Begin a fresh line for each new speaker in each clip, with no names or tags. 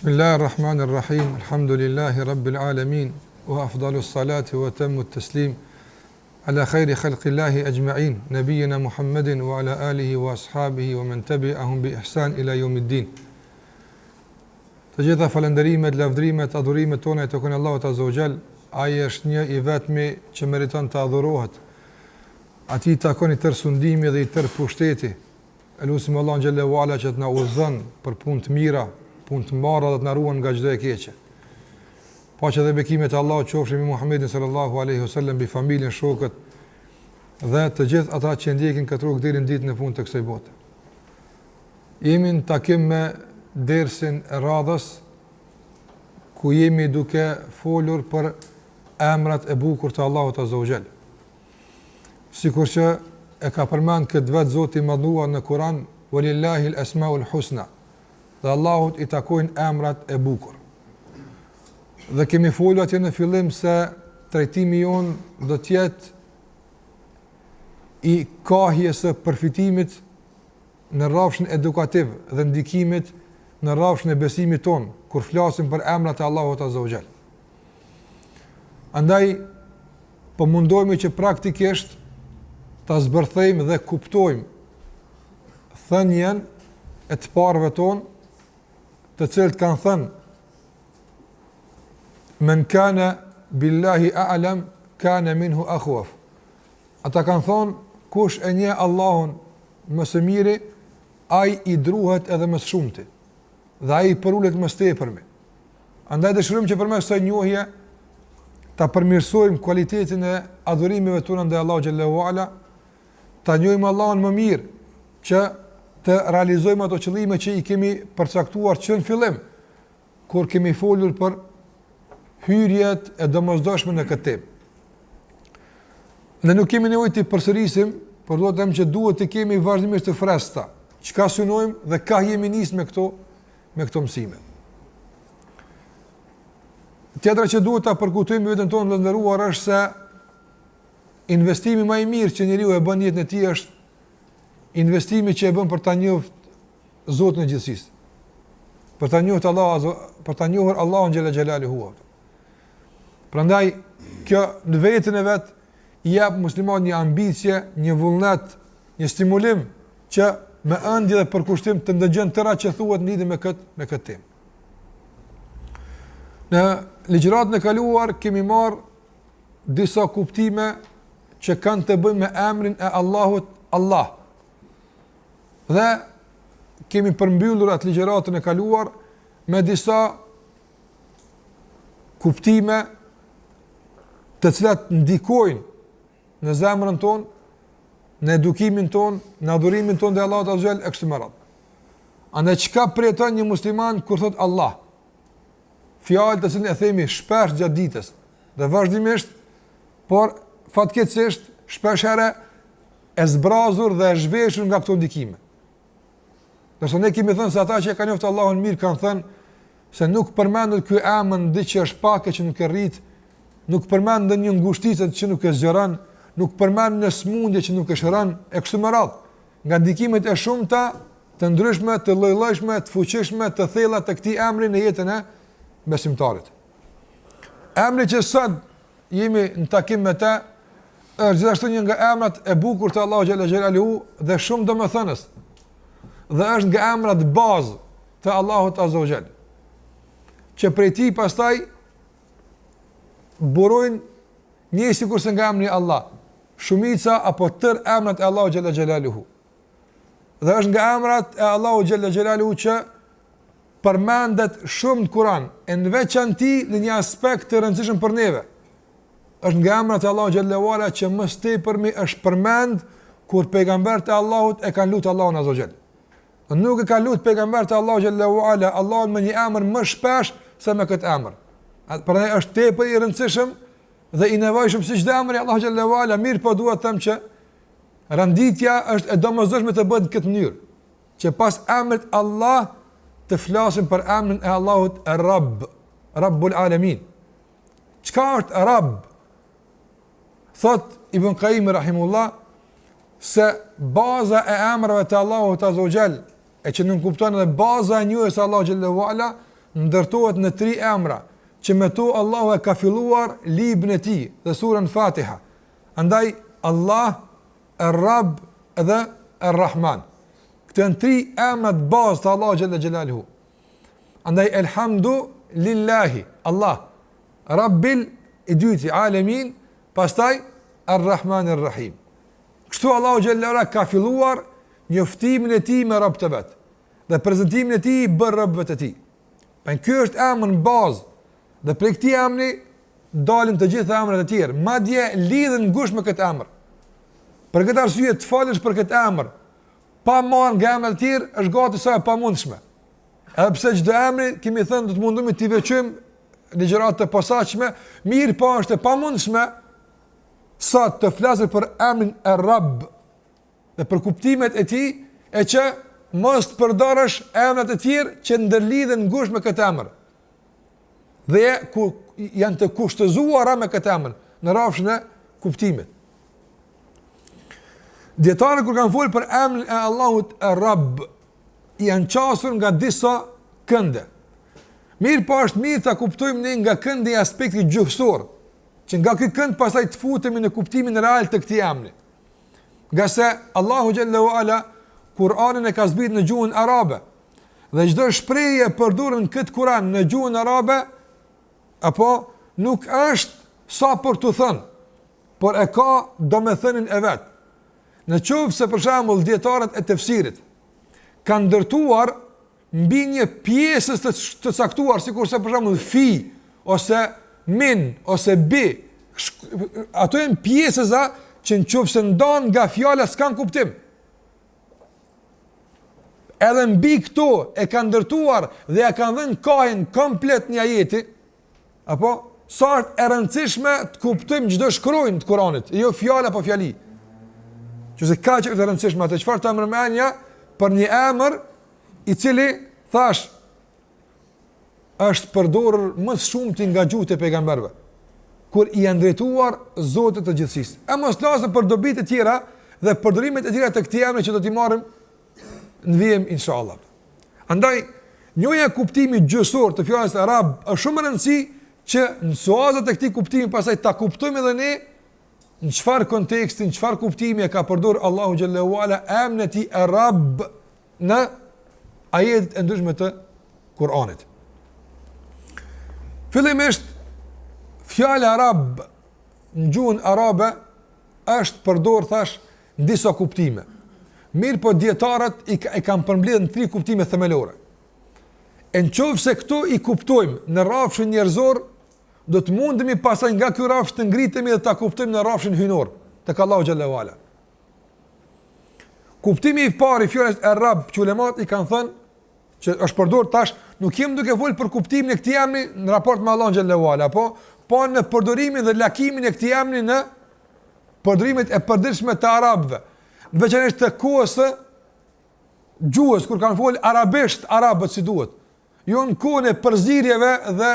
Bismillahirrahmanirrahim. Alhamdulillahi rabbil alamin wa afdalus salati wa tammut taslim ala khairi khalqillahi ajma'in nabiyyina Muhammadin wa ala alihi wa ashabihi wa man tabi'ahum bi ihsan ila yawmiddin. Të gjitha falënderimet, lavdrimet, adhurimet tona i takojnë Allahut Azza wa Jall. Ai është një i vetmi që meriton të adhurohet. Atij takon i tërë sundimi dhe i tërë pushteti. Elusim Allahun xhallahu ala që të na udhëzon për punë të mira, punë të mbarra dhe të na ruan nga çdo e keqe. Paqja dhe bekimet e Allahut qofshin me Muhamedit sallallahu alaihi wasallam, mbi familjen, shokët dhe të gjithë ata që ndjekin këtë rrugë deri në ditën e fundit të kësaj bote. Jemi në takim me dersin e radhës ku jemi duke folur për emrat e bukur të Allahut Azza wa Jall. Sikur që e ka përmend këtë vetë Zoti i Madhnuar në Kur'an, "Walillahi al-asmaul husna", dhe Allahut i takojnë emrat e bukur. Dhe kemi folur atje në fillim se trajtimi jon do të jetë i kahjes së përfitimit në rrafshin edukativ dhe ndikimit në rrafshin e besimit ton kur flasim për emrat e Allahut Azza wa Jall. Andaj po mundohemi që praktikisht ta zbërthejmë dhe kuptojmë thënien e të parëve tonë, të cilët kanë thënë: "Men kana billahi a'lam kana minhu akhwaf." Ata kanë thonë, kush e njeh Allahun më së miri, ai i druhet edhe më së shumti dhe ai i përulet më së tepërmi. Andaj dëshirojmë që përmes kësaj njohje ta përmirësojmë cilëtetin e adhurimeve tona ndaj Allahut xhallahu ala, ta njohim Allahun më mirë, që të realizojmë ato qëllime që i kemi përcaktuar që në fillim, kur kemi folur për hyrjet e domosdoshme në këtë temë. Ne nuk kemi nevojë të përsërisim, por do të them që duhet të kemi vazhdimisht të freskëta çka synojmë dhe ka jemi nisë me këto mësime. Tjetra që duhet ta përkutojmë vetën tonë të nderuar është se investimi më i mirë që njeriu e bën në jetën e tij është investimi që e bën për ta njohur Zotin e gjithësisë, për ta njohur Allahun xhela xhelaluhu. Prandaj kjo në vetën e vet i jep muslimanit një ambicie, një vullnet, një stimulim që me ëndje dhe përkushtim të ndëgjon tëra që thuhet në lidhje me këtë temë. Në ligjëratën e kaluar kemi marrë disa kuptime që kanë të bëjnë me emrin e Allahut Allah. Dhe kemi përmbyllur atë ligjëratën e kaluar me disa kuptime të cilat ndikojnë në zemrën tonë, në edukimin tonë, në adhurimin tonë dhe Allahut Azza wa Jall e kështu me radhë. Andaj çka përjeton një musliman kur thot Allah? Fjalë të cilën e themi shpesh gjatë ditës dhe vazhdimisht, por fatkeqësisht shpesh herë e zbrazur dhe e zhveshur nga këto ndikime. Nëse ne kemi thënë se ata që e kanë njohur Allahun mirë kanë thënë se nuk përmendet ky emër diçka që është pak e që nuk e rrit, nuk përmend një ngushticë që nuk e zgjeron, nuk përmend në smundje që nuk e shëron e kështu me radhë. Nga ndikimet e shumta të ndryshme, të lloj-llojshme, të fuqishme, të thella të këtij emri në jetën e besimtarit. Emri që sot jemi në takim me të është gjithashtu një nga emrat e bukur të Allahut xhalla xhelaluhu dhe shumë domethënës. Dhe është nga emrat bazë të Allahut Azza wa Jall, që prej tij pastaj burojnë një sikurse nga emri Allah, shumica apo tër emrat e Allahut xhalla xhelaluhu. Dhe është nga emrat e Allahut xhalla xhelaluhu që përmendet shumë në Kur'an, e në veçanti në një aspekt të rëndësishëm për neve. Është nga emrat e Allahut xhallahu ala që më së tepërmi është përmend kur pejgamberët e Allahut e kanë lutur Allahun Azza wa Jall. Nuk e ka lutur pejgamberët e Allahut xhallahu ala Allahun me një emër më shpesh se me këtë emër. Prandaj është tepër i rëndësishëm dhe i nevojshëm si çdo emër i Allahut xhallahu ala, mirë po dua të them që renditja është e domosdoshme të bëhet në këtë mënyrë, që pas emrit Allah të flasim për emrin e Allahut Rabb, Rabbul Alamin. Çka është Rabb? Thot Ibn Qayyim rahimullah se baza e emrave të Allahut Azza wa Jall, e që nuk kupton edhe baza e njohjes së Allahut xhallahu ala, ndërtohet në 3 emra, që me to Allahu e ka filluar librin e tij dhe surën Fatiha. Andaj Allah, Ar-Rabb dhe Ar-Rahman. Këto janë 3 emra të bazë të Allahu xhalla xhelaluhu. Andaj elhamdu lillahi, Allah, Rabbil i dyti alamin, pastaj Ar-Rahman Ar-Rahim. Kështu Allahu xhalla ka filluar njoftimin e tij me robët e vet dhe prezantimin e tij bën robëve të tij. Ky është emri në bazë dhe prej këtij emri dalin të gjitha emrat e tjerë, madje lidhen ngushtë me këtë emër. Për këtë arsye të falësh për këtë emër pa marrë nga emrat e tjerë është gati sa e pamundshme. Edhe pse çdo emri kemi thënë do të mundemi t'i veçojmë në gjëra të posaçme, mirë po është e pamundshme sa të flasë për emrin e Rabb dhe për kuptimet e tij e që mos të përdorësh emrat e tjerë që ndërlidhen ngushtë me këtë emër. Dhe ku janë të kushtëzuara me këtë emër në rrafshin e kuptimit. Dietarët kur kanë folur për emrin e Allahut Ar-Rabb, janë qasur nga disa kënde. Mirë po është mirë ta kuptojmë ne nga këndi aspekti gjuhësor, që nga ky kënd pastaj të futemi në kuptimin real të këtij emri. Nga se Allahu xhallahu ala Kur'anin e ka zbritur në gjuhën arabe. Dhe çdo shprehje e përdorur në këtë Kur'an në gjuhën arabe apo nuk është sa për të thënë, por e ka domethënien e vet. Në qoftë se për shembull dietarët e tefsirit kanë ndërtuar mbi një pjesë të caktuar, sikurse për shembull fi ose min ose bi, ato janë pjesëza që nëse ndan nga fjala s'kan kuptim. Edhe mbi këto e kanë ndërtuar dhe ja kanë dhënë kahin komplet një ajeti, apo sa është e rëndësishme të kuptojmë çdo shkronjë të Kuranit, jo fjala apo fjali. Qëse ka që është e rëndësishme atë çfarë të mërmenja për një emër i cili thash është përdorur më shumë nga gjuhët e pejgamberëve, kur i janë drejtuar Zotit të gjithësisë. E mos flasë për dobitë e tjera dhe përdorimet e tjera të këtij emri që do t'i marrim në vijim inshallah. Andaj, njohja e kuptimit gjuhësor të fjalës arab është shumë e rëndësishme që në suazat e këtij kuptimi pastaj ta kuptojmë edhe ne në çfarë konteksti, në çfarë kuptimi e ka përdorur Allahu xhallahu ala emrin e tij Arab në ajetet e ndryshme të Kur'anit. Fillimisht, fjala arab në gjuhën arabe është përdorur thash në disa kuptime. Mirë po dietarët i kanë përmbledhur në 3 kuptime themelore. E nëse këto i kuptojmë në rrafshin njerëzor, do të mundemi pasaj nga ky rrafsh të ngritemi dhe ta kuptojmë në rrafshin hyjnor tek Allahu xhallahu ala. Kuptimi i parë i fjalës Arab, që ulemat i kanë thënë që është përdorur tash, nuk jemi duke folur për kuptimin e këtij emri në raport me Allahun xhallahu ala, po në përdorimin dhe lakimin e këtij emri në përdorimet e përditshme të arabëve. Në veçanërisht të kohës së gjuhës kur kanë folur arabisht arabët si duhet. Jo në kohën e përzirjeve dhe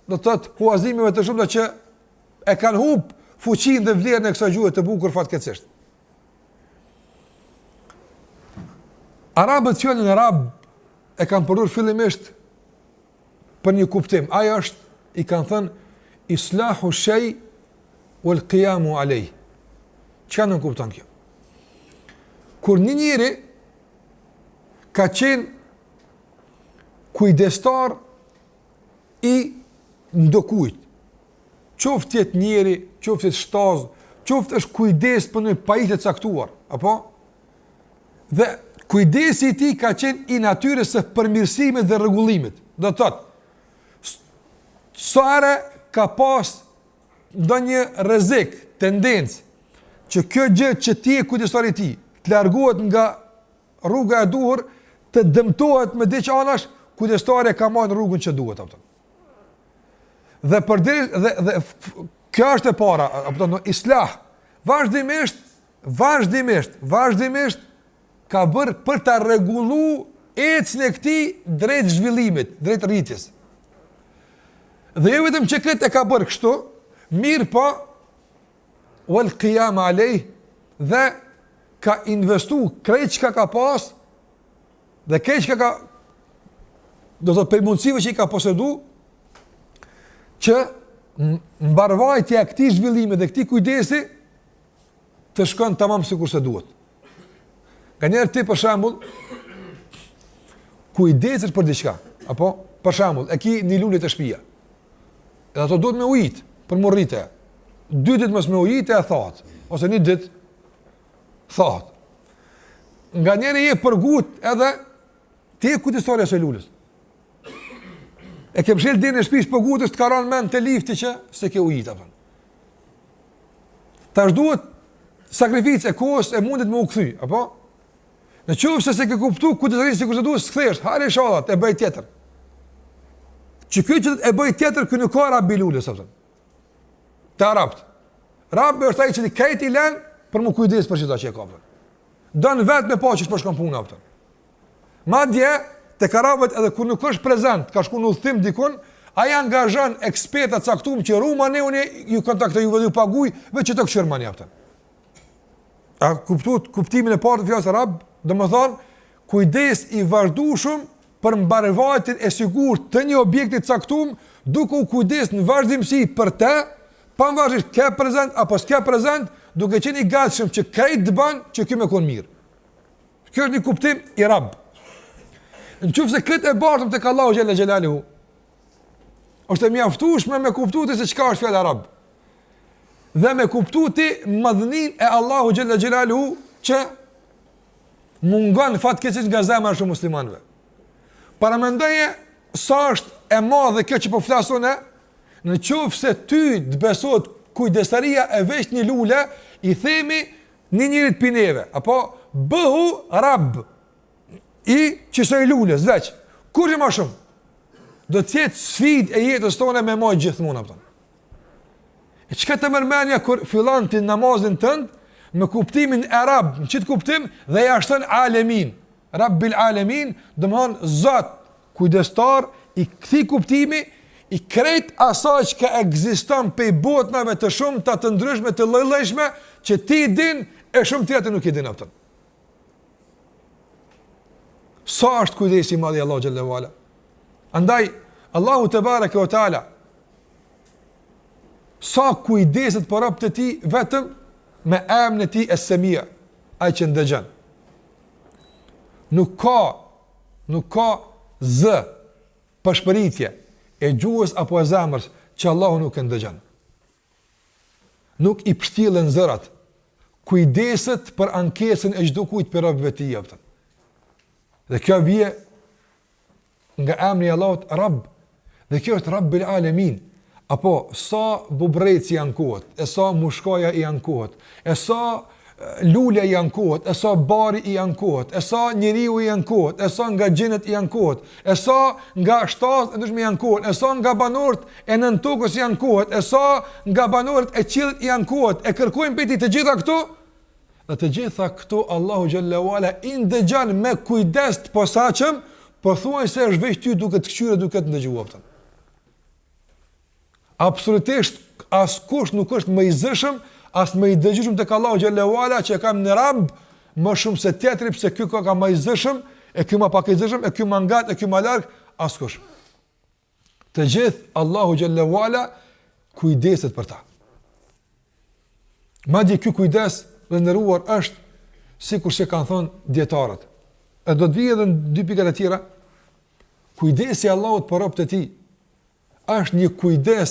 do të thotë huazimeve të shumta që e kanë humb fuqinë dhe vlerën e kësaj gjuhë të bukur fatkeqësisht. Arabët fjalën arab e kanë përdorur fillimisht për një kuptim. Ajo është, i kanë thënë islahu shay wal qiyamu alayh. Çka nuk kupton kjo? Kur një njeri ka qenë kujdestar i ndokujt, qoftë jetë njeri, qoftë jetë shtaz, qoftë është kujdes për një pajisje të caktuar, apo? Dhe kujdesi i tij ka qenë i natyrës së përmirësimit dhe rregullimit. Do të thotë, sare ka pas ndonjë rrezik, tendencë që kjo gjë që ti e kujdestar i tij të largohet nga rruga e duhur, të dëmtohet me diç anash, kujdestari ka marrë rrugën që duhet apo. Dhe kjo është e para, apo islah. Vazhdimisht ka bërë për ta rregulluar ecën e këtij drejt zhvillimit, drejt rritjes. Dhe jo vetëm që këtë e ka bërë kështu, mirë po wal qiyam alayh, dhe ka investu krejt çka ka pas dhe krejt çka ka do të për mundësive që i ka posedu, që mbarvajtja e këtij zhvillimi dhe këtij kujdesi të shkon tamam sikur se duhet. Ka njerë ti për shembull kujdesesh për diçka, apo për shembull e ki një lule të shtëpia. Edhe ato duhet me ujit për më rrite. 2 ditë mos me ujit e thahet, ose 1 ditë thahet. Nga njerë je përgut edhe ti e kujdestarja së lulës. E ke mshel dhe në shpish përgutës të karan men të lifti që se ke ujit. Tash duhet sakrificë e kohës e mundit me u kthy, apo? Në qoftë se ke kuptu kujdestarin si kur se duhet, s'kthesh, hare shallat, e bëj tjetër. Që kjo që e bëj tjetër, kjo nuk ka rabi lulës, apo? Të arabt. Rabi është ai që ti kajt i len për mu kujdes për qëta që e kapën. Dënë vetë me pa që shpër shkon puna, apo? Madje, te karabët edhe kur nuk është prezent, ka shku në udhëtim dikun, ai angazhon eksperta caktuar që rumani unë ju kontaktoj ju vetë paguaj vetë të këshirmani apo. A kuptuat kuptimin e parë të fjalës arab, domethënë kujdes i vazhdueshëm për mbarvajtjen e sigurt të një objekti caktuar, duke u kujdes në vazhdimsi për të, pavarësisht ke prezent apo s'ke prezent, duke qenë i gatshëm që krejt të bën që ky më kon mirë. Kjo është një kuptim i rab. Në qëfë se këtë e bartëm të Allahu Gjelle Gjelaluhu, është e mjaftueshme me kuptuti se qka është fjallë arab. Dhe me kuptuti madhënin e Allahu Gjelle Gjelaluhu që mungon fatkeqësisht nga zemra shumë muslimanëve. Paramendoje sa është e madhe kjo që po flasone, në qëfë se ty të besot kujdestaria e veç një lule, i themi një njërit pineve, apo bëhu rab, i qësoj lullës, veç, kur që ma shumë, do të jetë sfid e jetës tonë me majtë gjithmonë, apëton. E qëka të mërmenja kur fillan të namazin tënd, me kuptimin e rab, në qitë kuptim, dhe jashtën alemin, rabbil alemin, dhe më hanë zat, kujdestar, i këthi kuptimi, i krejt asaj që ka egziston pe i botnave të shumë, të ndryshme, të lëjlejshme, që ti din, e shumë tjetë nuk i din, apëton. Sa është kujdesi i madh i Allahu xhallahu ala. Andaj Allahu te bareke ve taala sa kujdeset për robët e tij vetëm me emrin e tij Es-Semia, ai që ndëgjon. Nuk ka z përshpëritje e gjuhës apo e zemrës që Allahu nuk e ndëgjon. Nuk i pështillen zërat. Kujdeset për ankesën e çdo kujt për robët e tij. Dhe kjo vje nga emri Allahut Rabb. Dhe kjo është Rabbil Alamin. Apo sa bubreci i ankohet, e sa mushkaja i ankohet, e sa lulja i ankohet, e sa bari i ankohet, e sa njeriu i ankohet, e sa nga xhenet i ankohet, e sa nga shtatë ndryshme i ankohet, e sa nga banorët e nën tokës i ankohet, e sa nga banorët e qiellit i ankohet, e kërkojnë peti të gjitha këto. Dhe të gjitha këto Allahu Xhallahu Ala i ndëgjon me kujdes të posaçëm, po thuaj se është veç ty duke të kqyre, duke të ndëgjuar. Absolutisht askush nuk është më i zëshëm, as më i dëgjueshëm tek Allahu Xhallahu Ala që kam në Rabb më shumë se tjetri, pse ky ka më i zëshëm, e ky më pak i zëshëm, e ky më ngat, e ky më larg, askush. Të gjithë Allahu Xhallahu Ala kujdeset për ta. Madje ky kujdes dhe ndëruar është, sikur që kanë thonë dietarët. E do të vijë edhe në 2 pikat e tjera. Kujdesi i Allahut për robët e tij është një kujdes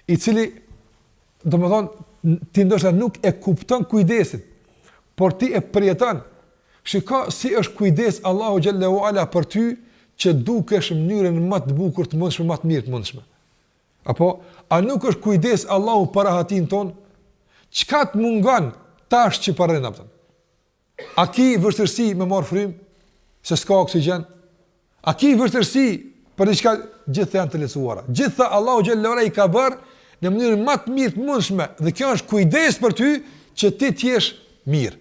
i cili, domethënë, ti ndoshta nuk e kupton kujdesin, por ti e përjeton. Shiko si është kujdes Allahu Xhallahu Ala për ty, që dukesh në mënyrën më të bukur të mundshme, më të mirë të mundshme. Apo a nuk është kujdes Allahu për rahatin ton? Çka të mungon tash që parën apëtën? A ki vështërsi me marë frymë, se s'ka oksigjen? A ki vështërsi për diçka? Gjithë janë të lecuara. Gjithë Allahu Xhallahu Ala i ka bërë në mënyrën më të mirë të mundshme, dhe kjo është kujdes për ty që ti t'jesh mirë.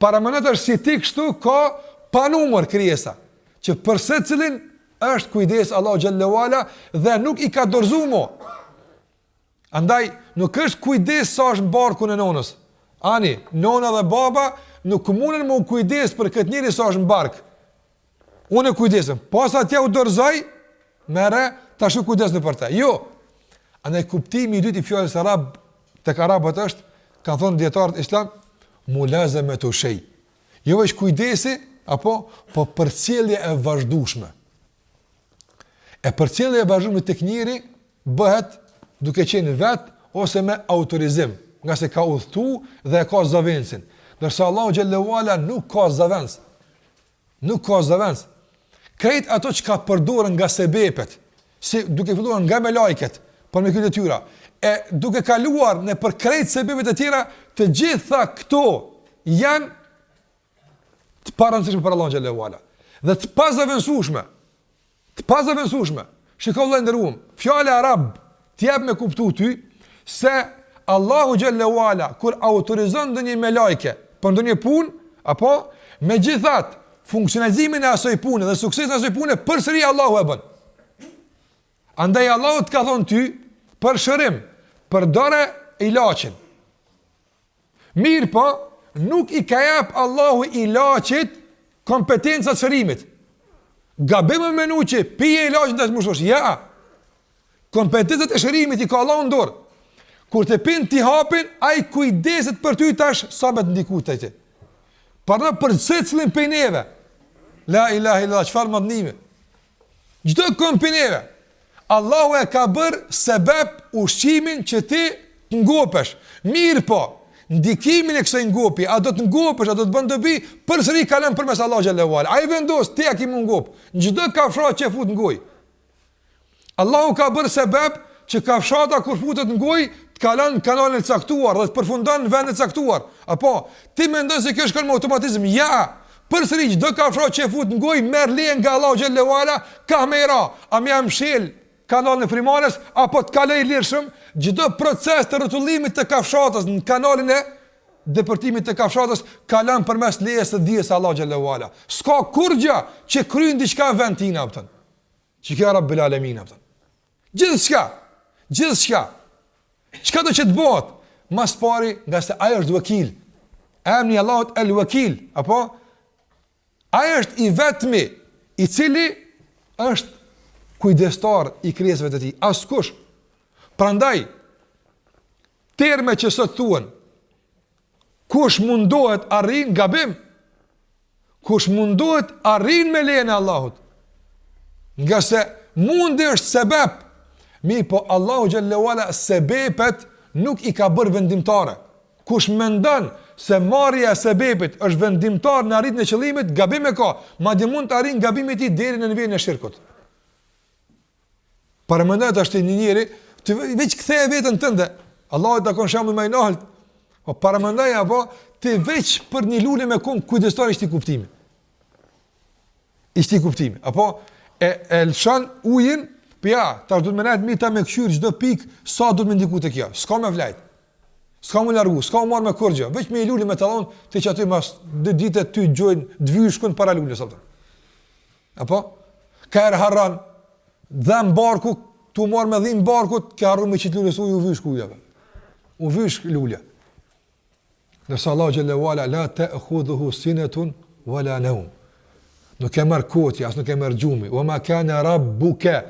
Paramanetash si ti kështu ka pa numër krijesa, që për secilin është kujdes Allahu Xhallahu Ala dhe nuk i ka dorëzuar mo. Andaj nuk është kujdes sa është në barkun e nonës. Ani, nona dhe baba nuk mundën më kujdes për këtë njeri sa është në bark. Unë e kujdesem. Pas atje u dorëzoj, merre tash kujdesni për te. Jo. Andaj kuptimi i dytë i fjalës arab tek arabët është, kanë thënë dietarët islam, mulazamatu shay. Jo veç kujdesi, po përcjellje e vazhdueshme. E përcjellja e vazhdueshme tek njëri bëhet duke qenë vet ose me autorizim, nga se ka udhëtu dhe e ka zavencin. Ndërsa Allahu xhallahu ala nuk ka zavens. Nuk ka zavens. Krejt ato që ka përdorën nga sebepet, si duke filluar nga me lajket, për me këtë tyra, e duke kaluar në për krejt sebepet e tjera, të gjitha këto janë të parëndësishme për Allahu xhallahu ala. Dhe të pazavendësueshme. Shikoj vëllai nderuam, fjala arab t'jep me kuptu ty se Allahu xhallahu ala kur autorizon ndonjë me lajke për ndonjë punë, apo megjithatë funksionalizimin e asoj pune dhe suksesin e asoj pune përsëri Allahu e bën. Andaj Allahu të ka thonë ty për shërim, për dore ilaçin. Mirë po, nuk i ka jap Allahu ilaçit kompetencat shërimit. Gabim me menu që pije ilaçin të shmushosh. Ja, kompetencat e shërimit i ka Allahu në dorë. Kur të pinë ti hapin, ai kujdeset për ty tash sa me të ndiku të ti. Parna për secilin për neve. La ilaha illallah, çfarë madhnimi. Çdo kom për neve. Allahu e ka bërë sebeb ushqimin që ti të ngopesh. Mirë po, ndikimin e kësaj ngopi, a do të ngopesh, a do të bën dobi, përsëri kalon përmes Allahu xhallahu ala. Ai vendos ti a ki mund ngop. Çdo kafshë që fut ngoj. Allahu ka bërë sebeb që kafshata kur futet ngoj të kalon kanalin e caktuar dhe të përfundon në vendin e caktuar. Apo ti mendon se kjo shkon me automatizëm? Ja. Përsëri çdo kafshë që fut ngoj merr lejen nga Allahu xhallahu ala, ka mëra, a më jam shel kanalin e frimares apo të kaloj lirshëm, çdo proces të rrotullimit të kafshatës në kanalin e depërtimit të kafshatës kalon përmes lejes së dijes së Allahu xhallahu ala. S'ka kurrë që kryen diçka në vend tina apo. Që kjo Rabbul Alamin apo. Gjithçka. Çka do që të bëhet? Mas pari, nga se ajo është wakil. Emri Allahut El Wakil, apo ai është i vetmi i cili është kujdestar i krijesave të tij. Askush. Prandaj terme që sot thuan, kush mundohet arrin gabim, kush mundohet arrin me lejen e Allahut. Nga se mundi është sebeb. Mirë po Allahu xhallahu ala sebepet nuk i ka bërë vendimtare. Kush mendon se marrja e sebepit është vendimtar në arritjen e qëllimit, gabim e ka. Madje mund të arrijë gabimin e tij deri në nivelin e shirkut. Para mendoj tash një njeri, ti veç kthej veten tënde. Allahu ta kon shembull më i nalt. Po para mendoj apo ti veç për një lule me kon kujdestar ishte kuptimi. Ishte kuptimi. Apo e lëshon ujin. Ja, tash do të më nejt mita me këshyr çdo pik sa do të më ndiku te kjo. S'ka më vlejt. S'ka më largu, s'ka më marr me kurrë. Veç me lule me tallon te që aty mas 2 ditë ty gjojnë dvyshkun para lulës atë. Apo ka harran dham barku, tu marr me dhim barkut, ka harru me çit lulës u vysh kujave. U vysh lulja. Nëse Allah xhallahu ala la ta'khudhuhu sinatun wala nawm. Nuk e marr koti, as nuk e marr gjumi. Wa ma kana rabbuka,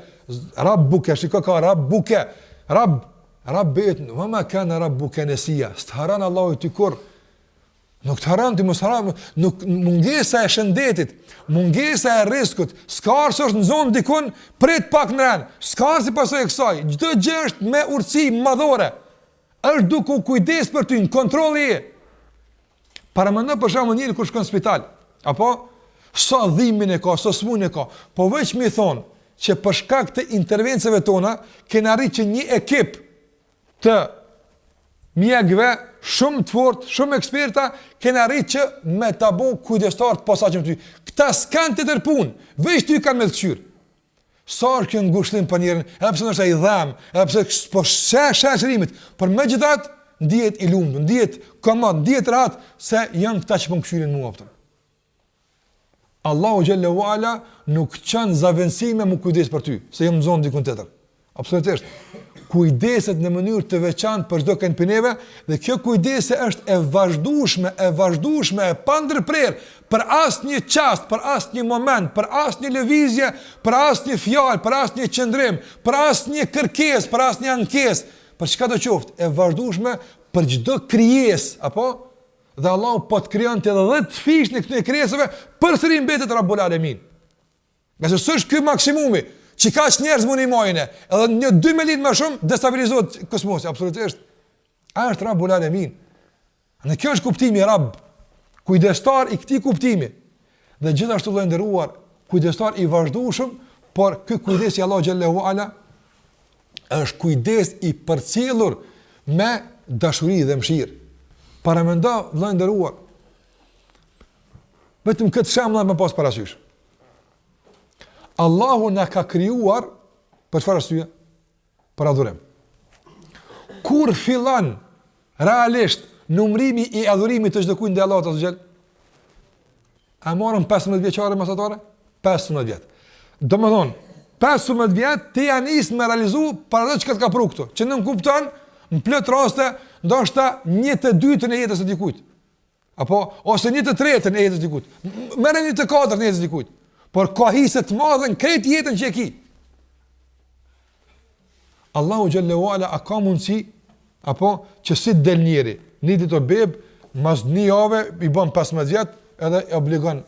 shiko ka rabbuka. Rabbet, wa ma kana rabbuka nasiya. Stharan Allahu ti kur. Nuk të haran, ti mos haran, nuk mungesa e shëndetit, mungesa e riskut, s'ka është në zonë dikun, prit pak në rënë, s'ka si pasoj e kësaj, gjithë gjë është me urësi madhore, është duke u kujdes për ty, në kontroli e. Para më në përshamë njëri kur shkon në spital, apo, sa dhimin e ka, sa smun e ka, po veç mi thonë, që përshkak të intervenceve tona, kena arrit që një ekip të mjekëve shumë të fortë, shumë eksperta, kena arrit që me ta bëu kujdestar të posaçëm ty. Këta s'kan të tërë punë, veç ty kanë me të këshyrë. Sa është kjo ngushëllim për njerin, edhe pse ndoshta i dham, edhe pse po shërimit, por megjithatë ndihet i lumtur, ndihet komod, ndihet rahat se janë këta që po këshyrin mua aftë. Allahu xhallahu ala nuk çon zavendësime më kujdes për ty, se jam në zonë dikun tjetër. Absolutisht. kujdeset në mënyrë të veçantë për çdo kënd pinëve dhe kjo kujdese është e vazhdueshme, e pandërprer për asnjë çast, për asnjë moment, për asnjë lëvizje, për asnjë fjalë, për asnjë qëndrim, për asnjë kërkesë, për asnjë ankesë, për çka do qoftë, e vazhdueshme për çdo krijesë, apo dhe Allahu po të krijonte edhe 10 fish në këtyre krijesave përsëri mbetet Rabbul Alamin. Nëse s'është ky maksimumi, që ka që njerëz mund i mojnë, edhe një 2 milit më shumë, destabilizohet kosmosi, absolutisht. A është Rabbul Alamin. Në kjo është kuptimi Rabb, kujdestar i këtij kuptimi. Dhe gjithashtu vëllai nderuar, kujdestar i vazhdueshëm, por ky kujdes i Allahu xhallahu ala është kujdes i përcjellur me dashuri dhe mëshirë. Para mendo vëllai nderuar, vetëm këtë shembull më pas parasysh. Allahu na ka krijuar për çfarë arsye? Për adhurim. Kur fillon realisht numrimi i adhurimit të çdo kujt ndaj Allahut azza xal? A morëm 15 vjeçare mesatare? 15 vjet. Domethënë, 15 vjet ti ja nis me realizu para ato çka të ka pru këtu. Që nuk kupton në plot raste, ndoshta 1/2 e jetës së dikujt. Apo ose 1/3 e jetës së dikujt. Merrni 1/4 e jetës së dikujt. Por ka hisë të madhe në krejt jetën që e ki. Allahu xhallahu ala a ka mundësi, apo që si del njeri, një ditë o beb, mas një jave, i bën 15 vjet, edhe e obligon.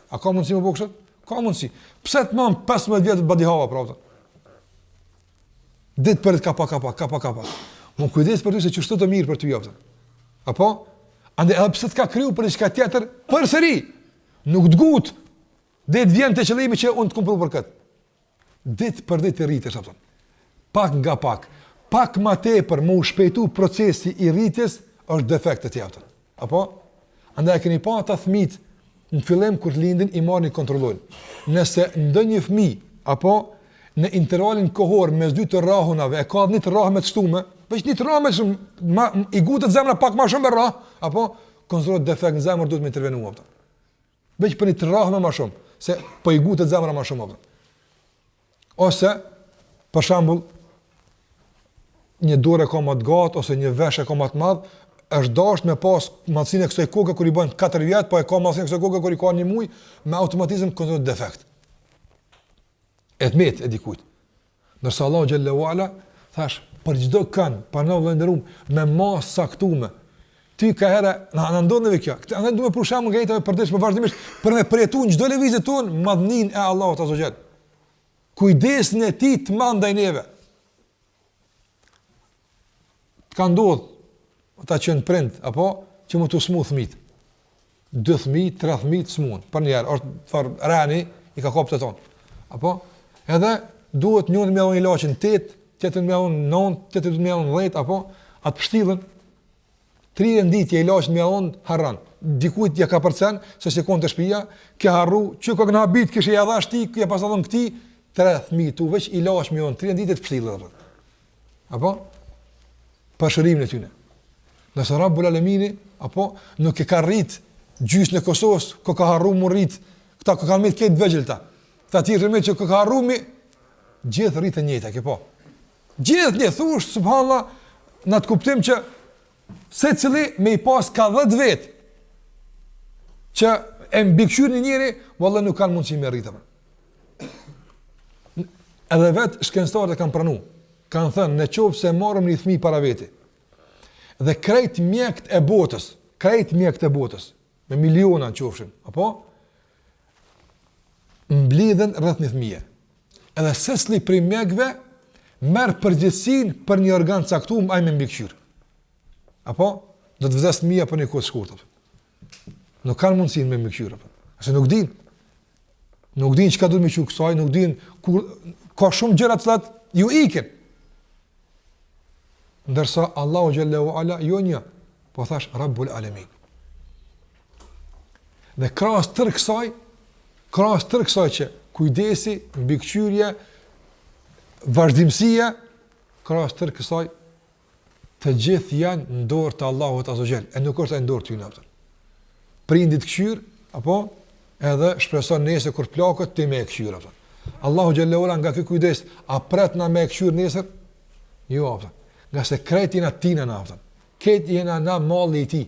A ka mundësi më bëkëshët? Ka mundësi. Pse të manë 15 vjet badi hava, pravda? Ditë për ditë kapa. Më kujdes për ty se që shtë të mirë për ty javëtën. Apo? Ande edhe pse të ka kryu për një shka tjetër, për sëri, nuk të gut, dhe të vjen të qëllimi që unë të kumpru për këtë. Ditë për ditë i rritës, pak nga pak ma tepër më u shpejtu procesi i rritjes është defekt të tjetër. Apo? Andaj e keni pa ata fëmijët në fillim kur të lindin i marrin kontrollojnë. Nëse ndonjë fëmijë apo në intervalin kohor mes dy të rrahunave e ka një të rrahë me të shtume, veç një të rrahë me shumë, i gutet zemra pak ma shumë me rrahë, apo kontrollohet defekt në zemër duhet me intervenu. Veç për një të rrahë me ma shumë, se po i gutet zemra ma shumë. Ose, për shembull, një dorë ka më të gatë, ose një vesh ka më të madh, është dashur me pas mallsinë e kësaj koke kur i bën 4 vjet, po e ka mallsinë e kësaj koke kur i ka 1 muaj, me automatizëm kontrollohet defekt. Etmet e dikujt. Ndërsa Allahu xhallahu ala thash për çdo kënd, pa në vëndërum me mas saktume. Ti ka herë na ndonëve kjo. Këtë duhet për shkakun ngejtave përdesh me vazhdimisht për me përjetuar çdo lëvizje ton madhnin e Allahut azza xal. Kujdesin e tij të madh ndaj neve. Ka ndodhur ata që në prind, apo që më të smu thmit. 2 thmit, 3 thmit smun. Për njerë, është farë rani, i ka kopë të tonë. Apo? Edhe duhet njën me unë i laqin 8, tjetër me unë 9, tjetër me unë 10, apo? Atë pështilën, 3 nditje i laqin me unë harran. Dikujt ja ka përcen, se sekund të shpija, ke harru, që ka këna bit, kështë i adhash ti, këja pasadhën këti, 3 thmit, tu veç i laqin me unë, 3 nditje të pështilën. Apo? Pashërim në tyne. Nëse Rabbul Alamini, apo nuk e ka rrit gjysë në Kosovës, ko ka harru mu rrit, këta ko ka rrit këtë vegjilta, këta tjirë rrit që ko ka harru mi, gjithë rritë njëta, ke po. Gjithë një, thush, subhanallah, në të kuptim që se cili me i pas ka 10 vetë, që e mbikëshur një njëri, vëllë nuk kanë mundësi me rritë. Edhe vetë shkenstarët e kanë pranu, kanë thënë, në qovë se marëm një thmi para veti, dhe krejt mjekt e botës, me miliona në qofshin, apo? Mblidhen rreth një fëmije. Edhe sësli prej mjekve, merë përgjithsin për një organ caktuar ai me mbikëqyrë. Apo? Do të vdes fëmija për një kohë të shkurtër. Nuk kanë mundësin me mbikëqyrë. Ase nuk din. Nuk din çka duhet me qyrë kësaj, nuk din kur ka shumë gjëra të cilat ju ikin. Ndërsa Allahu xhallahu ala jo një, po thash Rabbul Alamin. Dhe krahas tërë kësaj që kujdesi, mbikëqyrje, vazhdimësia, krahas tërë kësaj të gjithë janë në dorë të Allahut azza xal, e nuk është në dorë të tyre. Prindit këshyr, apo edhe shpreson nesër kur plakët ti me këshyr apo. Allahu xhallahu ala nga ky kujdes, a pret na me këshyr nesër? Jo, apëtën. Nga se krejt jena tina na, apëtën. Krejt jena na malli i ti.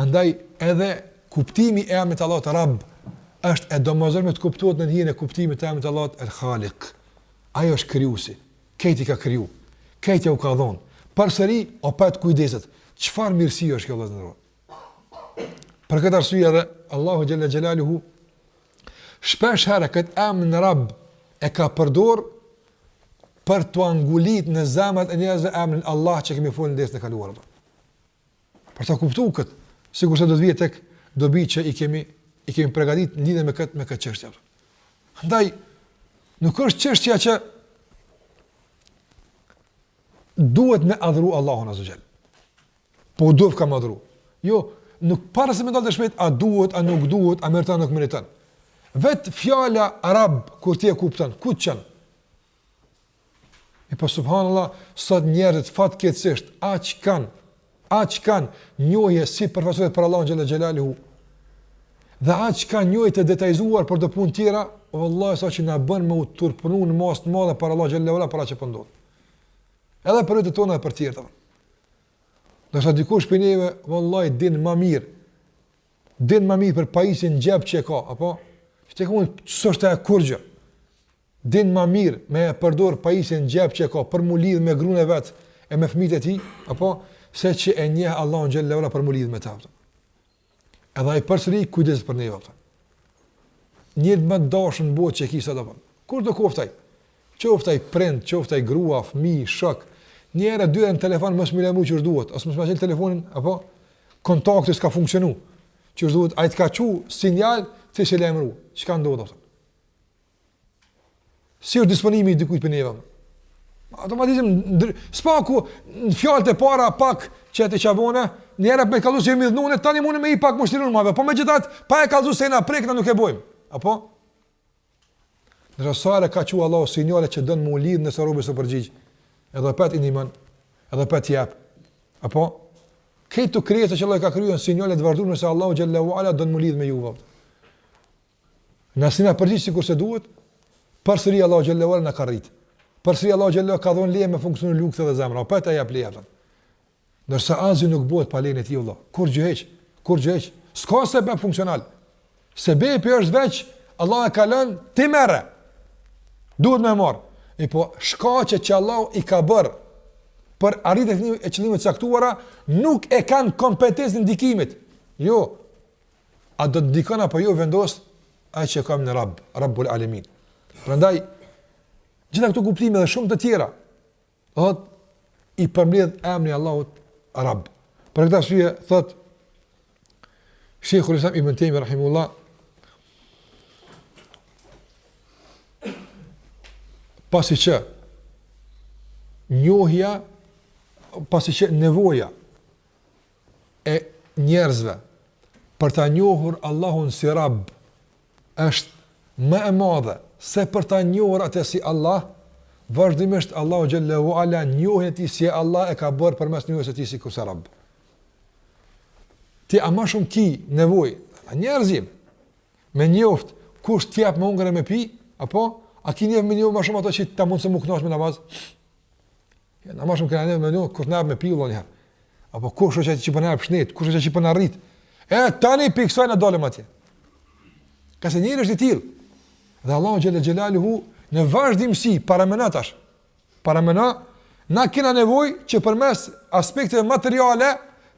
Andaj edhe kuptimi e emrit Allah të Rabb është e domosdoshme të kuptohet në hijen e kuptimit të emrit Allah El Khaliq. Ajo është krijuesi. Krejt i ka kriju. Krejt ja u ka dhonë. Përsëri opet kujdeset. Çfarë mirësi është kjo vëllezër? Për këtë arsye edhe Allahu xhalla xhelaluhu shpesh herë këtë emrin Rabb e ka përdor për të angullit në zemrat e njerëzve emrin Allah që kemi folën desë në kaluar. Për ta kuptuar këtë, sigurisht do të vijë tek dobi që i kemi përgatitur lidhje me këtë çështje. Andaj nuk është çështja që duhet me adhuru Allahun azza xal. Po duhet ka madhuru. Jo, nuk para se mendon të shpejt a duhet, a nuk duhet, a meriton, nuk meriton. Vet fjala arab kur ti e kupton, ku çon? E po subhanallahu, sot njerëzit fatkeqësisht aq kanë njohje si përfaqësohet për Allahun xhalla xhelaluhu. Dhe aq kanë njohje të detajzuar për të punë tjera, vallahi sa që na bën me u turpunu në mos të madhe për Allah xhalla xhelaluhu para që po ndodh. Edhe për të tona për tjerë. Do sa dikush për neve, vallahi din më mirë për pajisjen xhep që ka, apo çka mund s'është e kurgjë. Din më mirë me përdor pajisjen xhep që ka për mu lidh me gruën e vet e me fëmijët e tij, apo se që e njeh Allahun xhalla wala për mu lidh me ta. Edhe ai përsëri kujdes për ne vota. Njëri më dashur në botë që kisa do. Kur do koftaj? Qoftaj prind, qoftaj grua, fëmijë, shok. Njëra dy në telefon mos më lëmu që duhet, ose mos më jep telefonin, apo kontakti s'ka funksionu. Që duhet ai të ka çu sinjal ti se lajmëru. Çka ndodh? Si është disponimi i dikujt për neve? Automatizëm spaku në fjalët e para pak që ti çavone, njëra me kallëzu që jemi dhënë, tani mundem me i pak mushtirun më, po megjithatë pa e kallëzu se na prek na nuk e bojmë. Apo në rësare ka që Allah sinjale që dënë mu lidhë nëse robe së përgjigj. Edhe pet i niman, edhe pet jep. Apo? Këtë të krejtë që Allah ka kryu në sinjale të vazhdur nëse Allah Gjallahu Ala dënë mu lidhë me juve. Nësina përgjigj si kurse duhet, përsëri Allah Gjallahu Ala në ka rritë. Përsëri Allah Gjallahu ka dhonë leje me funksionu lukëtë dhe zemra. O pet e jep leje. Nërsa azi nuk bëhet pa lejnë e ti Allah. Kur gjëheq. S'ka sebeb funksional. Sebebi është veç, Allah e ka lënë ti merre. Duhet me marr. E po shkaqet që Allah i ka bërë për arritjen e qëllimeve të caktuara nuk e kanë kompetencën e ndikimit. Jo. A do të ndikon apo jo vendos ai që ka në Rabbul Alamin. Prandaj gjitha këto kuptime dhe shumë të tjera thot i përmbledh emri i Allahut Rabb. Për këtë arsye thot Sheikhul Islam Ibn Taymiyyah rahimahullah pasi që njohja, pasi që nevoja e njerëzve për ta njohur Allahun si Rabb është më e madhe se për ta njohur atë si Allah, vazhdimisht Allahu xhallahu ala njohjen e tij si Allah e ka bërë përmes njohjes së tij si kurse Rabb. Ti a më shumë ki nevojë, njerëzim me njoft kush të jap me hungër e me pi, apo a keni më një më shumë ato që ta mund të më kënaqsh me namaz? Ja, namaz shumë kanë më një kur na me pillo një. Apo kush është që po na pshnet, kush është që po na rrit. Tani piksoj na dalëm atje. Ka se njëri është i tillë. Dhe Allahu xhalla xhelaluhu në vazhdimsi paramenatash. Paramena na kena nevojë që përmes aspekteve materiale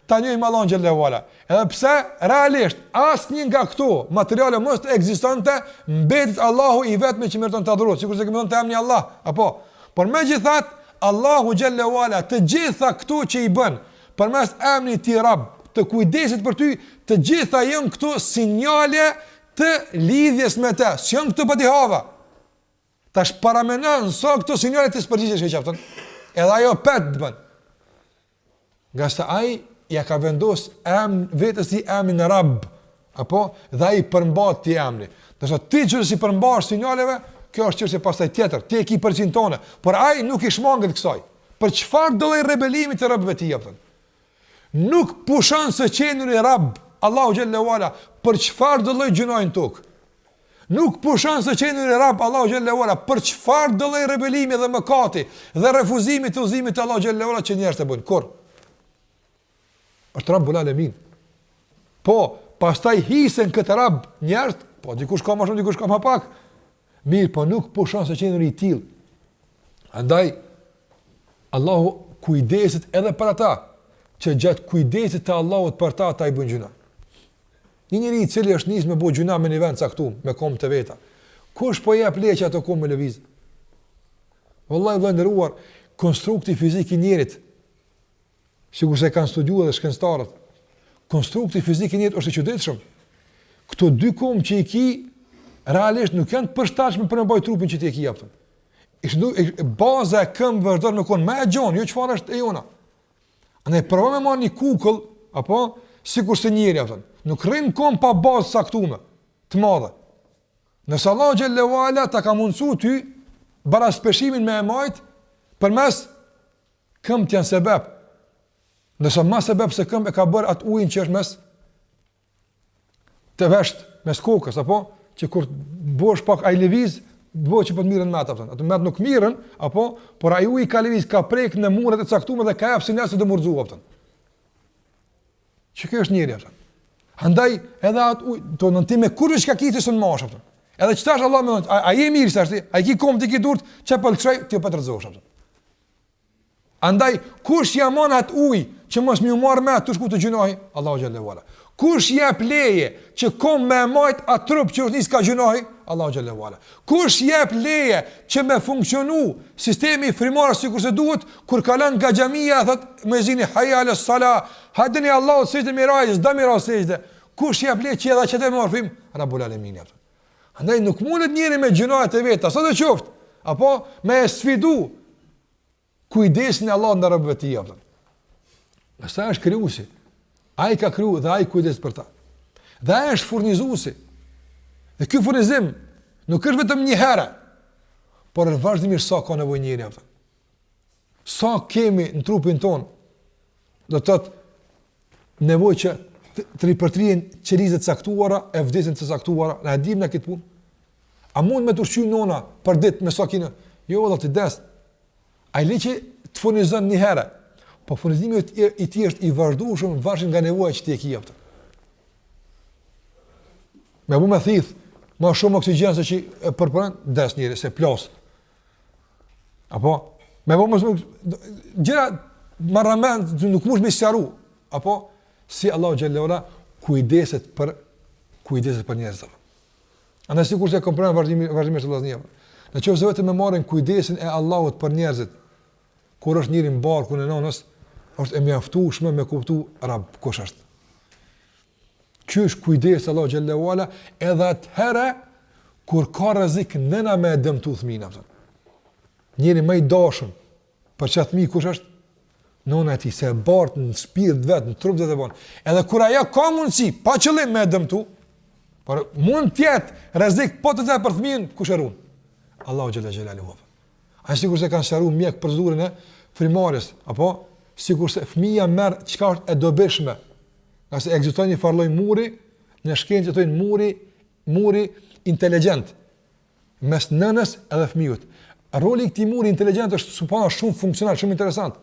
ta njohim Allahun xhallahu ala. Edhe pse realisht asnjë nga këto materiale mos ekzistonte, mbetet Allahu i vetmi që meriton të adhurohet, sikur se kemi thënë te emri Allah, apo. Por megjithatë Allahu xhallahu ala të gjitha këto që i bën përmes emrit të tij Rabb, të kujdesit për ty, të gjitha janë këto sinjale të lidhjes me të. S'janë këto patihava. Tash paramenon sa këto sinjale të përgjigjesh që çaftën. Edhe ajo pet të bën. Nga sa ai ja ka vendos vetës i emrin Rabb, apo dhe ai përmbat ti emri. Do të ti që si përmbash sinjaleve, kjo është çështje pastaj tjetër. Ti e ke përcin tonë, por ai nuk i shmanget kësaj. Për çfarë do lloj rebelimi të Rabbëve ti japën? Nuk pushon së qenuri Rabb, Allahu xhallahu ala, për çfarë do lloj gjunojnë tok. Nuk pushon se qenë në rab Allahu xhallahu ala për çfarë do lloj rebelimi dhe mëkati dhe refuzimi të udhëzimit të Allahu xhallahu ala që njerëzit e bëjnë. Kur? Është Rabbul Alamin. Po, pastaj hisen këtë rab njerëz, po dikush ka më shumë, dikush ka më pak. Mirë, po nuk pushon se qenë i tillë. Andaj Allahu kujdeset edhe për ata që gjatë kujdesit të Allahut për ta i bën gjuna. Një njeri i cili është nisë me bëj gjuna me një vend caktuar, me kom të veta. Kush po jep leje ato kom me lëviz? Wallahi vëllai nderuar, konstrukti fizik i njerit, sikur se kanë studiuar dhe shkencëtarët, konstrukti fizik i njerit është i çuditshëm. Këto dy kom që i ki realisht nuk janë përshtatshme për të mbajtur trupin që ti e ke japur. Baza e këmbëve vazhdon me kon më e gjon, jo çfarë është e jona. Ne provojmë me marrë një kukull, apo sikur se njëri apo. Nuk rrim kom pa bazë saktuar, të madhe. Nëse Allah xhallahu ala ta ka mundsuar ty baraspeshimin me e majt, përmes këmbët janë sebeb. Nëse ma sebeb se këmbë e ka bërë atë ujin që është mes të vesht, mes kokës, apo që kur bosh pak ai lëviz, bëhet që po të mirën me ata, ato me nuk mirën, apo por ai uji ka lëviz, ka prek në muret e caktuara dhe ka jap sinjal se do murxua ato. Që kjo është njëri ato. Andaj edhe atë ujë, do në tim me kurrë çka kitë son mosh ato. Edhe çtash Allah më thon, ai e mirë s'është, ai ki kom ti ki durt, çe po lçoj ti po të rrezosh ato. Andaj kush jamon atë ujë që mos më u marr me atë shku të gjinohi, Allahu xhallahu ala. Kush jep leje që kom me majt atë trup që nis ka gjinohi, Allahu xhallahu ala. Kush jep leje që me funksionu sistemi frymor sikur se duhet, kur kalon nga xhamia thot muezini hayya ala sala, hadni Allahu sejdë miraj, s'do miraj sejdë. Kush jep leje që edhe çete morfim, Rabbul Alamin. Andaj nuk mundet njëri me gjinohet e veta, sa do qoftë, apo me sfidu kujdesin e Allah në rëbëve të jepë. Nësa është krijuesi, ai ka kriju dhe ai kujdes për ta. Dhe ai është furnizuesi. Dhe ky furnizim nuk është vetëm një herë, por vazhdimisht sa ka nevojë njëri atë. Sa kemi në trupin ton, do të thotë nevojë që të ripërtrihen qelizet caktuara, e vdesin të caktuara, na e dim në këtë punë. A mund me të ushqy nona për ditë me sa kinë? Jo, valla të des. Ai le që të furnizon një herë, po furnizimi i tij është i vazhdueshëm varësisht nga nevoja që ti e ke jeptë. Me bu me thith, ma shumë oksigjen se që përpërën, des njëri, se plas. Apo? Me bu me gjera marrament, nuk mush me sjaru. Apo? Si Allahu xhallahu ala kujdeset për njerëzve. Andaj sikur se komprenon vazhdimisht vllaznia. Në qoftë se vetëm e marrin kujdesin e Allahut për njerëzit, kur është njëri në barkun e nonës, është e mjaftueshme me kuptu Rabb kush është. Ky është kujdes Allahu xhallahu ala edhe atëherë kur ka rrezik nëna me dëmtu fëmin atë. Njëri më i dashur për çat fëmijë kush është? Nona e tij, se e bart në shpirt vet, në trup vetë bon. Edhe kur ajo ka mundsi pa qëllim me dëmtu, por mund të jetë rrezik po të thë për fëmin kush e ruan? Allahu xhallahu xhelaluhu. Ai sikur se kanë sharuar mjek për zurën e frimarës, apo sikur se fëmia merr çka është e dobishme. Nëse ekziston një farlloj muri, në shkencë thonë muri inteligjent mes nënës edhe fëmijës. Roli i këtij muri inteligjent është supozon shumë funksional, shumë interesant.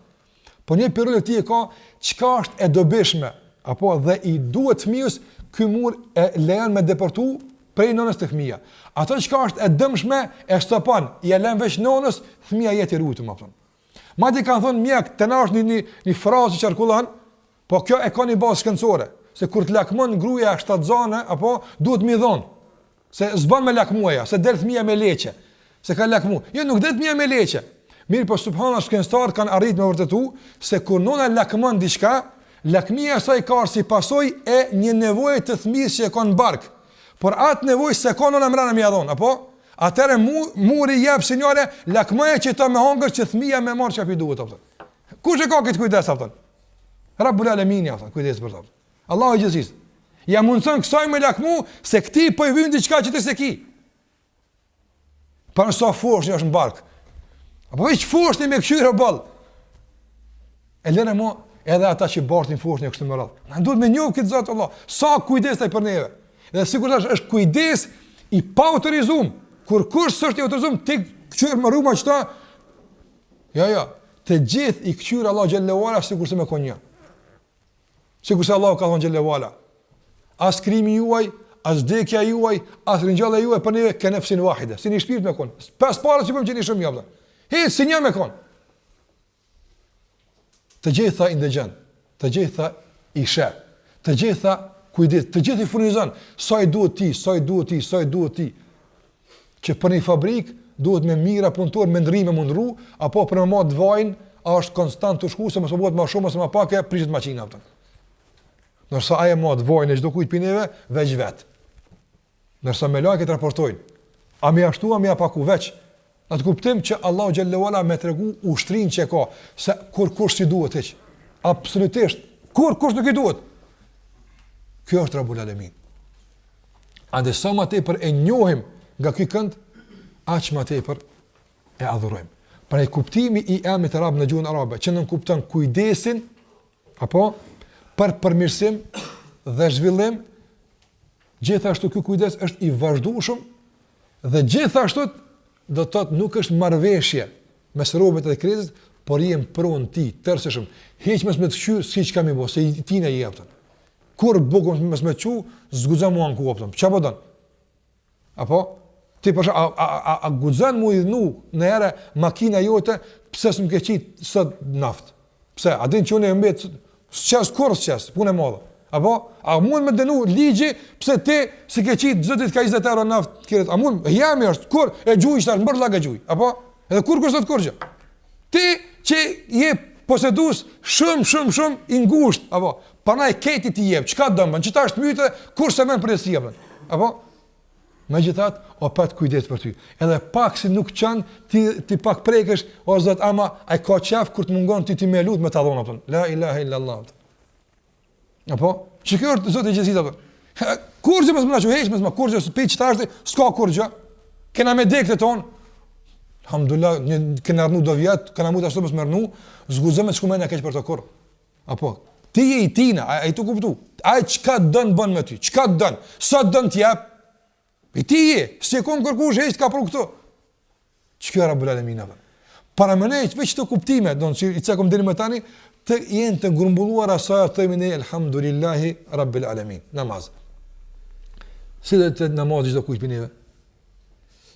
Po një pirul e tij e ka çka është e dobishme, apo dhe i duhet fëmijës ky mur e lejon me deportu prej nënës te fëmia. Ato çka është e dëmshme e stopon, i lën veç nënës, fëmia jetë i ruajtur më vonë. Madje kanë thonë mjek, të na është një frazë që qarkullon, po kjo e ka një bazë shkencore, se kur të lakmon gruaja shtatzane, apo duhet mi dhon. Se s'bën me lakmuaja, se del fëmia me leçe, se ka lakmu. Jo, nuk del fëmia me leçe. Mirë, po subhanallahu shkencëtarët kanë arritur me vërtetu se kur nëna lakmon diçka, lakmia e saj ka si pasojë e një nevoje të fëmijës që e ka në bark. Por atë nevojë se ka nëna mbrana më ia dhon, apo? Atëre muri jep sinjale lakmoja që ta me hongër që fëmia më marr çapi duhet apo. Kush e ka këtë kujdes apo? Rabbul Alamin apo, kujdes për ta. Allahu i gjithësisë. Ja mundson kësaj me lakmu se këti po i vjen diçka që ti s'e ki. Para sa fosh është në bark. Apo hiç fosh ti me këshyra boll. E lënë mo edhe ata që bartin fosh në kështu më radh. Na duhet me njoh këtë Zot Allah. Sa kujdes ai për neve. Dhe sigurisht është kujdes i pa autorizuar, kur kush s'është i autorizuar ti kthyer me rruma çta. Jo, të gjithë i kthyer Allah xhallahu ala sikur se me konja. Sikur se Allah ka thënë xhallahu ala. As krimi juaj, as vdekja juaj, as ringjallja juaj për neve ka nefsin wahide. Si një shpirt me kon. Pas para që po më gjeni shumë javë. Si një me kon. Të gjitha i ndëgjon, të gjitha i sheh, të gjitha kujdes, të gjithë i furnizon sa i duhet ti, sa i duhet ti. Që për një fabrik duhet me mira punëtor, me ndrime mundru, apo për me marrë vajin, është konstant të shku, se mësë bëhet ma shumë, mësë ma pak e prishet maqina. Nërsa aje marrë vajin e çdo kujt për neve, veç vetë. Nërsa me lajket raportojnë, a mi ashtu, a mi apaku veç, në të kuptim që Allahu xhallahu ala me tregu ushtrin që ka, se kur kush si duhet heq. Absolutisht, kur kush nuk i duhet. Kjo është Rabbul Alamin. Ande sa më tepër e njohim nga ky kënd, aq më tepër e adhurojmë. Pra i kuptimi i emrit arab në gjuhën arabe, që nën kupton kujdesin apo për përmirësim dhe zhvillim, gjithashtu ky kujdes është i vazhdueshëm dhe gjithashtu do të thotë nuk është marrëveshje mes robët e krizës, por jem pronë ti, tërësishëm, heq mes me të qyrë, si që kam i bo, se i tina i jepëtën. Kur bukëm mes me të qu, zgudzan mua në ku optëm. Qa po dënë? Apo? Ti përsha, a gudzan mu i dhnu në ere makina jote, pëse së më ke qitë sët naftë? Pse? A din që unë e mbetë, së qesë, kur së qesë, punë e modë? Apo? A mund me dënu ligji, pëse ti si ke qitë zëtit ka 20 euro naftë, kiret? A mund, jemi është, kur? E gjuj, shtarë, mbër laga gjuj. Apo? Edhe kur sot kur gjë? Ti që je posedus shumë i ngusht, apo? Panaj keti ti jep, çka dëmbën, që ta është myte, kur se men për e si jepën? Apo? Me gjithat, o pat kujdes për ty. Edhe pak si nuk qanë, ti pak prekësh, o zot, ama, a i ka qef, kur të mungon ti me lut me të adhona, pëtën. La ilaha illallah. Apo? Që kjo është zot e gjithësit, apëtën. Kur gjë mësë më në që heqë, mësë më kur gjë, pe që ta është, s'ka kur gjë. Kena me dekët e tonë. Alhamdulillah, kena rënu do vjetë, kena mu të ashtu mësë më rënu, zguzëm e të shkumen e keq për të kur. Apo? Ti je i tina, a i të kuptu. A i qka dënë bën me ty, qka dënë, sa dënë t'jep. I ti je, si e konë kërkush, heqë ka pru këto. Që kjo e Rabbul Alamin, para më nejtë, veç të kuptime, do në që i cekom diri më tani, të jenë të ngurumbulluar asaj, të thëmi ne, elhamdulillahi Rabbil Alamin, namaz. Si dhe të namaz gjithë do kujtë për neve?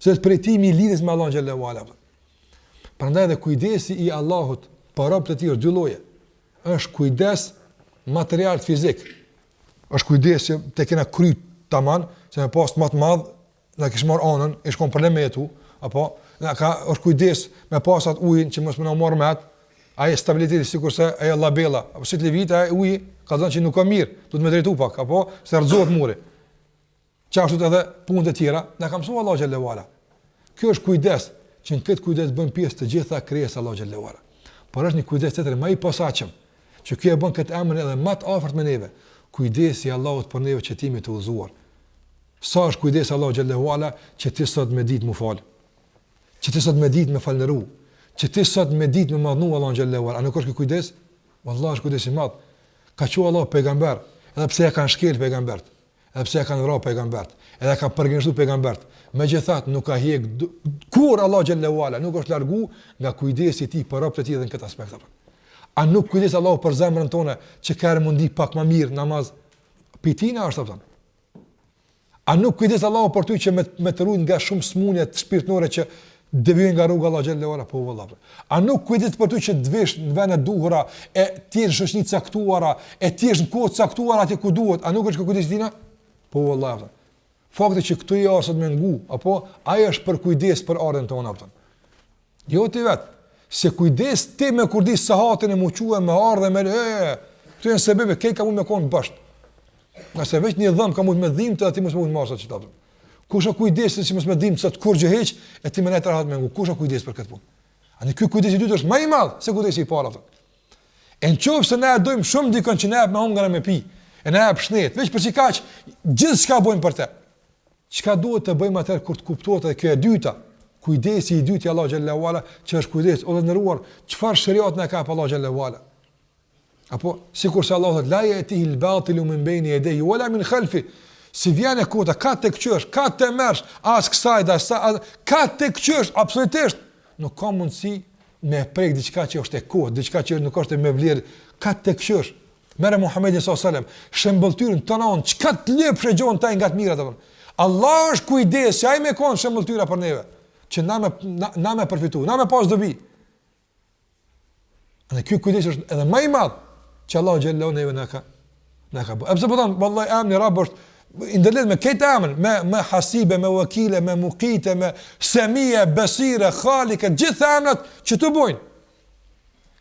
Si dhe të përjetimi i lidhës me Allah në gjellë u ala. Prandaj dhe kujdesi i Allahut, për robët e tjerë, dy lloje, është kujdes material fizik, është kujdes që te kena kryt taman, se me pas më të madh, na kish marr anën, e shkon problem me jetu, apo na ka është kujdes me pasat ujin që mos më na marr me atë, ai stabiliteti sikurse ai labella, apo si të levit ai uji, ka thënë që nuk ka mirë, duhet më drejtu pak, apo se rrezohet muri. Çashtu edhe punët e tjera, na ka mësuar Allahu xhallahu ala. Kjo është kujdes, që në këtë kujdes bën pjesë të gjitha krijesa Allahu xhallahu ala. Por është një kujdes tjetër më i posaçëm, që kjo e bën këtë emër edhe më të afërt me neve. Kujdesi i Allahut për neve që timi të udhëzuar. Sa është kujdesi Allahu xhallahu ala që ti sot me ditë më fal. Që ti sot me ditë më falënderu. Që ti sot me ditë më madhnu Allahu xhallahu ala. A nuk është ky kujdes? Wallahi është kujdes i madh. Ka thënë Allahu pejgamber, edhe pse ja kanë shkel pejgambert, edhe pse ja kanë vrarë pejgambert, edhe ka përgjithësuar pejgambert. Megjithatë nuk ka hiq kur Allahu xhallahu ala nuk është largu nga kujdesi i tij për robët e tij në këtë aspekt. A nuk kujdes Allahu për zemrën tonë që ka mundi pak më mirë namaz? Pitina është apo? A nuk kujdes Allahu për ty që me të ruajë nga shumë smundje shpirtërore që devijojnë nga rruga Allahu xhallahu ala? Po vallahi. A nuk kujdes për ty që të vesh në vend e duhura, e ti në shoqni caktuara, e ti në kohë caktuara aty ku duhet? A nuk është kujdes tina? Po vallahi. Fakti që këtu jo sot me ngu, apo ai është për kujdes për ardhen tonë apo? Jo ti vet. Se kujdes ti me kur di sahatin e muquë me ardhe me këtu janë sebeve ke ka mund me kon bash. Nëse veç një dhëm ka mund me dhimbë të aty mos mund marrë çfarë çfarë. Kush ka kujdes se si mos me dhimbë se të kur gjë heq e ti më net rahat me ngu. Kush ka kujdes për këtë punë? Ani ky kujdes i dytë është më i madh se kujdesi i parë atë. E nëse ne dojmë shumë dikon që ne hap me hungër me pi, e ne hap shnet, veç për çikaç gjithçka bëjmë për të. Çka duhet të bëjmë atë kur të kuptohet edhe kjo e dyta? Kujdesi i dytë i Allahu xhallahu ala, që është kujdes o ndëruar, çfarë shariat na ka pa Allahu xhallahu ala. Apo sikur se Allahu thotë la yatihi al-batilu min bayni yadayhi wala min khalfi, Si vjen e kota, ka të këqysh, ka të mërsh, as kësaj, ka të këqysh, absolutisht, nuk ka mundësi me prek diçka që është e kohë, diçka që nuk është e me vlerë, ka të këqysh. Mere Muhammedin s.a.s. Shëmbëltyrën të nanë, qëka të lepë shëgjohën taj nga të mirat, Allah është kujdes, që aj me konë shëmbëltyra për neve, që na me përfitu, na me pas dobi. Dhe kjo kujdes është edhe më i madh që Allah xhallahu neve na ka bë. Pse po thon, vallahi emri Rabb është i ndërlidh me këtë emër, me hasibe, me wakile, me muqite, me semie, basire, khalike, gjithë emrat që tu bojnë.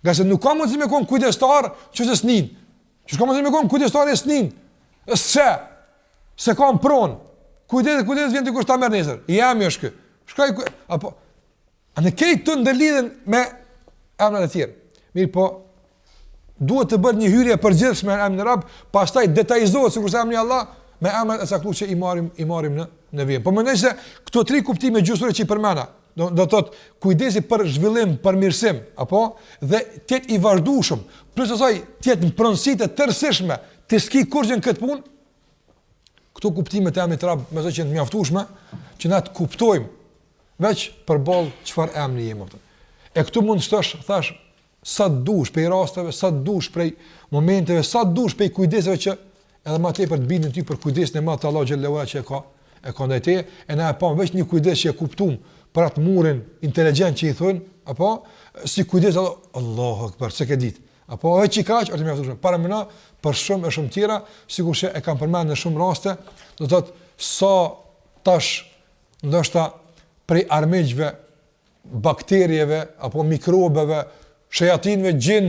Gjasë nuk ka mundësi me kon kujdestar që të snin. Që ka mundësi me kon kujdestar e snin. Se kam pron. Kujdes vjen ti kur ta merr nesër. Jam është ky. Shkoj apo anë këtë të ndërlidhen me emrat e tjerë. Mirë po, duhet të bërë një hyrje përgjithshme në emrin Rabb, pastaj detajzohet sikur se emri Allah me emrat e saktuar që i marrim në vijim. Po mendoj se këto tri kuptime gjysore që i përmenda, do të thotë kujdesi për zhvillim, për mirësim, apo dhe të jetë i vazhdueshëm, plus asaj të jetë në pronësi të tërësishme, të ski kurrë këtë punë. Këto kuptime të emrit Rabb më që janë të mjaftueshme që na të kuptojmë veç përballë çfarë emri jemi atë. E këtu mund të thash sa dush prej rasteve, sa dush prej momenteve, sa dush prej kujdeseve që edhe më tepër të bindin ty për kujdesin e madh të Allahu xhallahu ala që e ka ndaj teje, e na e pa veç një kujdes që e kuptum për atë murin inteligjent që i thon, apo si kujdes Allahu akbar, çka ke ditë. Apo veç i kaq, është mjaftueshëm. Para mëna për shumë tjera, sigurisht e kam përmendur në shumë raste, do të thotë sa tash ndoshta prej armiqve, bakterieve apo mikrobeve, shejatinëve, gjin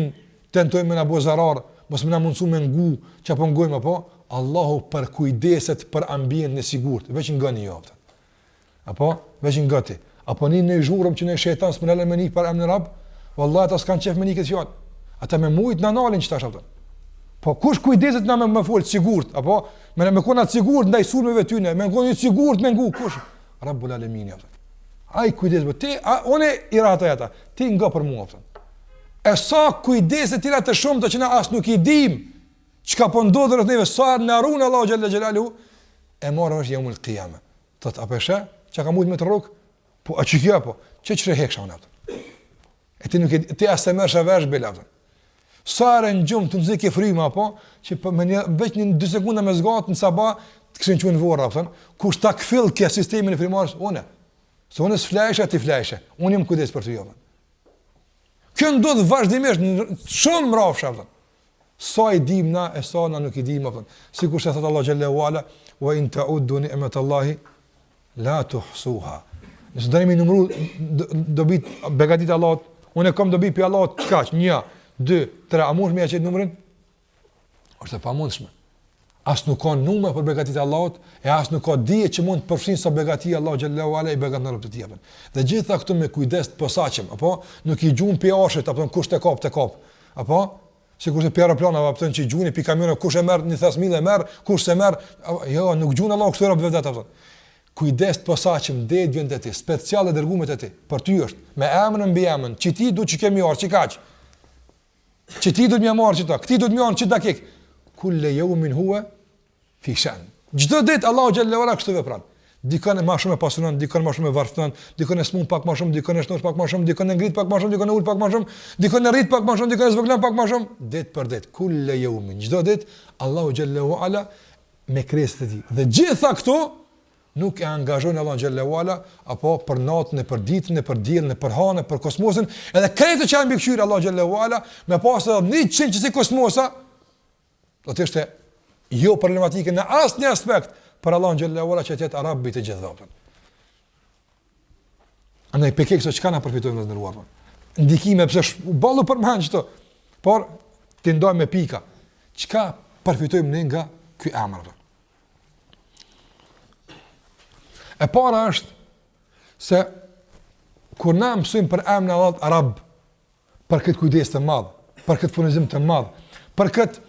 tentojmë na bëj zarar, mos më na mundsu me ngu, çapo ngojmë apo Allahu për kujdeset për ambientin e sigurt, veç ngani jo. Apo veç ngati. Apo në zhurmë që në shejtan s'më lënë me një për emrin Rabb, vallahi ata s'kan çef me një këtë fjalë. Ata me mujt na nalin çtash ato. Po kush kujdeset na me fol sigurt, apo me kona sigurt ndaj sulmeve tyne, me kona sigurt me ngu kush? Rabbul alamin apo. Ai kujdes po ti, unë i rata ata. Ti nga për mua apo. E sa kujdeset tira të shumta që na as nuk i dim çka po ndodh rreth neve, sa na run Allahu xhalla xhelalu, e morëm është yawmul qiyama. Tot apo është, çka ka mujt me të rrok? Po a çka apo? Ç'e heksha unë atë. E ti nuk e ti as e merresh vesh bela atë. Sa rën gjum të nxjekë fryma apo që po me veç një 2 sekonda me zgat në sabah të kishin qenë vorra apo kush ta kfill kë sistemin e frymarrës unë. Se unë s'flashe ti flashe. Unë jam kujdes për ty apo. Kjo ndodh vazhdimisht shumë mrafsha apo. Sa i dim na e sa na nuk i dim apo. Sikur se thot Allah xhallahu ala wa in ta'uddu ni'matallahi la tuhsuha. Nëse dëni numëru dobi begatit Allahut, unë kam dobi pi Allahut kaç? 1 2 3, a mund me aqet numrin? Është e pamundshme. As nuk ka numër për begatit e Allahut, e as nuk ka dije që mund të përfshin sa begati Allahu xhallahu ala i begat në rrobat e tij. Dhe gjitha këto me kujdes të posaçëm, apo nuk i gjun pi ashit, apo kush të kap, apo sigurisht pi aeroplanave apo thon që gjuni pi kamionave kush e merr një thasmille e merr, kush se merr, jo nuk gjun Allahu këto rrobat vetë apo. Kujdes të posaçëm det vjen te ti, speciale dërgumet e ti. Për ty është me emrin mbi emrin, që ti duhet që kemi orë, që kaq. Që ti duhet më marr çita, këti duhet më marr çita kek. Kulle yawmin huwa fi shan. Çdo ditë Allahu xhallahu ala kështu vepron. Dikon më shumë e pasuron, dikon më shumë e varfton, dikon e smund pak më shumë, dikon e shtos pak më shumë, dikon e ngrit pak më shumë, dikon e ul pak më shumë, dikon e rrit pak më shumë, dikon e zvoglan pak më shumë, ditë për ditë. Kulle yawmin, çdo ditë Allahu xhallahu ala me krijesat e tij. Dhe gjitha këto nuk e angazhojnë Allahu xhallahu ala apo për natën, për ditën, për diellin, për hanë, për kosmosin, edhe këto që janë mbi këshir Allahu xhallahu ala, me pas edhe 100 që si kosmosa, do të ishte jo problematike në asnjë aspekt për Allahu xhallahu ala që të jetë Arabi të gjithë. Andaj pekë këto çka na përfitojmë në ndërruar. Ndikime pse ballu përmend çto, por ti ndoj me pika. Çka përfitojmë ne nga ky emër? E para është se kur na mësojmë për emrin Allah Arab, për këtë kujdes të madh, për këtë furnizim të madh, për këtë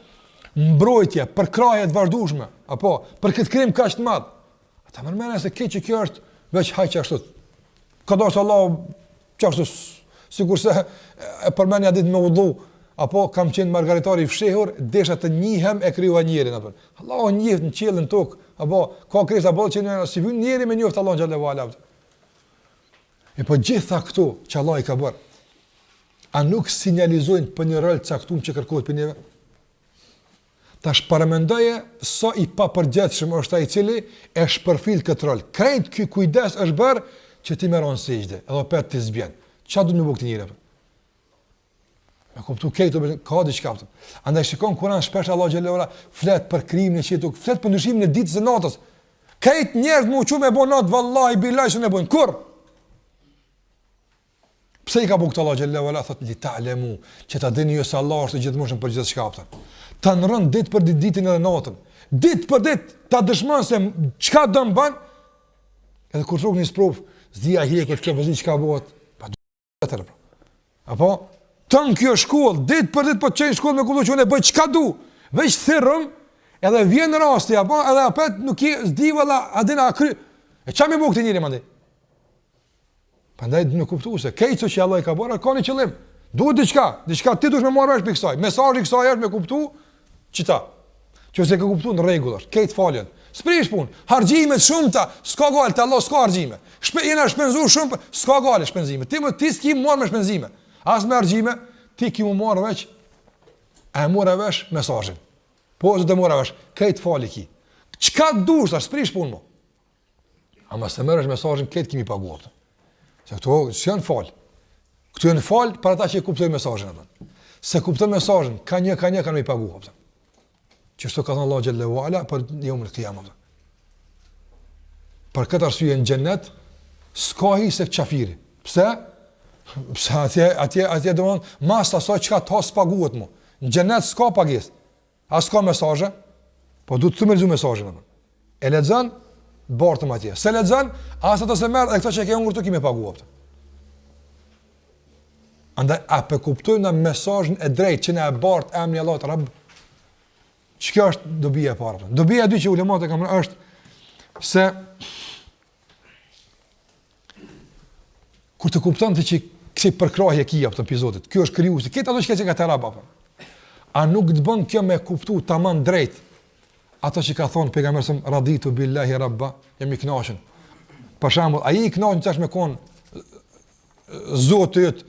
mbrojtje, për kraje të vazhdueshme, apo për këtë krim kaq të madh. Ata më mendojnë se kjo është veç haq ashtu. Ka dorë Allah çashtu sigurisht e përmendja ditë me udhë, apo kam qenë margaritari i fshehur, desha të njihem e krijuar njërin apo. Allahu njihet në qiellin tok, apo ka krisa boll që ne si vjen njëri me njoft Allahu xhallahu ala. E po gjitha këto që Allah i ka bërë, a nuk sinjalizojnë për një rol caktuar që kërkohet për neve? Tash paramendoje sa i papërgjithshëm është ai i cili e shpërfil këtë rol. Krejt ky kujdes është bërë që ti merron sejdë, edhe pet ti zbjen. Çfarë do të më bëj këtë njëri? Me kuptu këto ka diçka. Andaj shikon Kur'an shpesh Allah xhallahu ala flet për krijimin e qiellit, flet për ndryshimin e ditës së natës. Këto njerëz më u çu me bon natë vallahi billahi s'u ne bojnë kur. Pse i ka bëu këtë Allah xhallahu ala thot li ta'lemu, që ta dini ju se Allah është gjithmonë për gjithçka aftë. Ta ndron ditë për ditën edhe natën. Ditë për ditë ta dëshmon se çka do të bën. Edhe kur rrugën i sprov, zdia hiqet kjo vëzi çka bëhet. Pa tjetër. Apo ton kjo shkollë, ditë për ditë po çojnë shkollë me kullu që unë bëj çka du. Veç thirrëm, edhe vjen rasti apo edhe apet nuk i zdi valla adena kry. E çam më bëu këtë njëri mandej. Prandaj do të kuptoj se këto që Allah i ka bërë ka një qëllim. Duhet diçka ti duhet më marrë vesh për kësaj. Mesazhi i kësaj është me kuptu çita. Qëse ke kuptuar në rregull është, këtë falën. Sprish punë, harxhime shumëta, s'ka gale te Allah, s'ka harxhime. Jena shpenzuar shumë, s'ka gale shpenzime. Ti s'ki marr me shpenzime. As me harxhime, ti ki më marrë veç e morë vesh mesazhin. Po do të morë vesh, këtë falë ki. Çka dush ta sprish punë mo. Ama se merresh mesazhin këtë kimi paguar. Se këto janë fal. Këto janë fal për ata që e kuptojnë mesazhin atë. Se kupton mesazhin, kanë kanë më paguar. Qështu ka thënë Allah xhallahu ala për yawmul qiyamah. Për këtë arsye në xhennet s'ka hisë kafiri. Pse? Pse atje domon masa sa çka të has paguhet mo. Në xhennet s'ka pagesë. As ka mesazhe, po duhet të mërzoj mesazhin atë. E lexon bortëm atje. Se lexon, as ato se merr, e këto që ke hungur tu kimë paguar. Andaj a pe kuptojnë mesazhin e drejtë që na e bart emri i Allahut Rabb. Çka është dobia e parë? Dobia e dy që ulemat e kanë është se kur të kupton ti që kësi përkrahje kia për episodit. Ky është krijuesi. Këtë ato që ka të Rabb apo. A nuk të bën kjo me kuptu tamam drejt ato që ka thonë pejgamberi raditu billahi rabba, jam i kënaqur. Për shembull, ai i kënaqur tash me kon Zoti yt,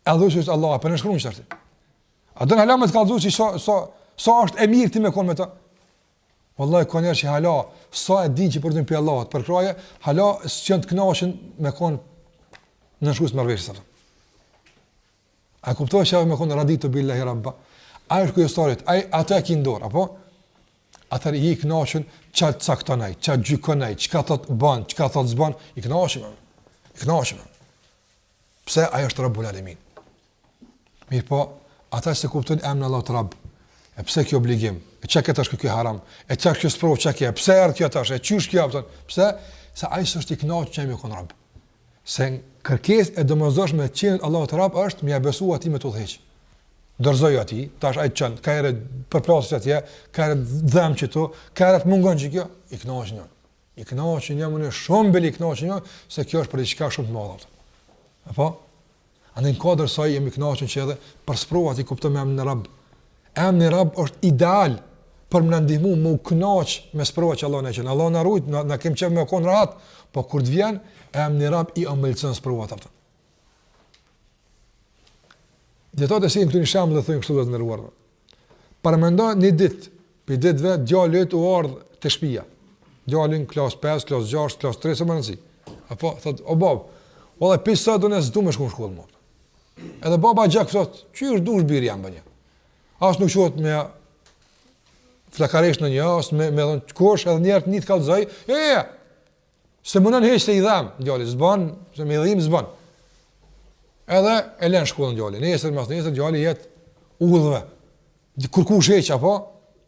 adhurosh Allah, apo në shkruan çfarë? A do na lëmë të kallëzuar sa është e mirë ti me kon me ta? Wallahi kanë që hala sa e din që për të për Allahut, për kraje, hala s'janë të kënaqur me kon në shkues marrëveshje. A kuptoj se me kon raditu billahi rabba? Ai është historit, ai atë që ndor, apo? Atëri i kënaqur çat caktonaj, çat gjykonaj, çka thot bën, çka thot s'bën, i kënaqur. I kënaqur. Pse ai është Rabbul Alamin? Mirë po, ata se kuptojnë emrin Allahu Rabb. E pse kjo obligim? E çka këtë është kjo haram? E çka kjo sprov çka kjo? Pse erdh kjo tash? E çysh kjo apo? Pse? Se ai është i kënaqur që jemi kon Rabb. Se kërkesë e domosdoshme e qenë Allahu Rabb është më ia besua ti me të udhëheq. Dorëzoj ati, tash ai çan, ka erë përplasje atje, ka erë dhëm çto, ka erë të mungon që kjo, i kënaqur një. I kënaqur një më shumë bel i kënaqur një, se kjo është për diçka shumë të madhe. Apo? Andaj kodër sa jemi kënaqur që edhe për sprovat i kuptojmë emrin Rabb. Emri Rabb është ideal për më ndihmu më u kënaq me sprovat që Allah na çon. Allah na rujt, na kem çëm me kon rahat, po kur të vjen emri Rabb i ëmbëlson sprovat ato. Djetot e si në këtu një shemë dhe thujnë kështu dhe të nëruar. Paramendo një dit, për ditëve, djallit u ardhë të shpia. Djallin, klas 5, klas 6, klas 3, se më nësi. Apo, thot, o bab, o dhe pisa do nësë du me shku në shkollë më. Edhe baba gjak, thot, që është du shbirë jam bë një. Asë nuk qot me flakaresh në një, asë me dhënë kosh, edhe njerët një të kalëzaj, se më nën heq se i dhem, djallit, zban, se me dhim zban. Edhe e lën shkollën djalin. Nesër mas nesër djali jet udhëve. Kur kush heq apo,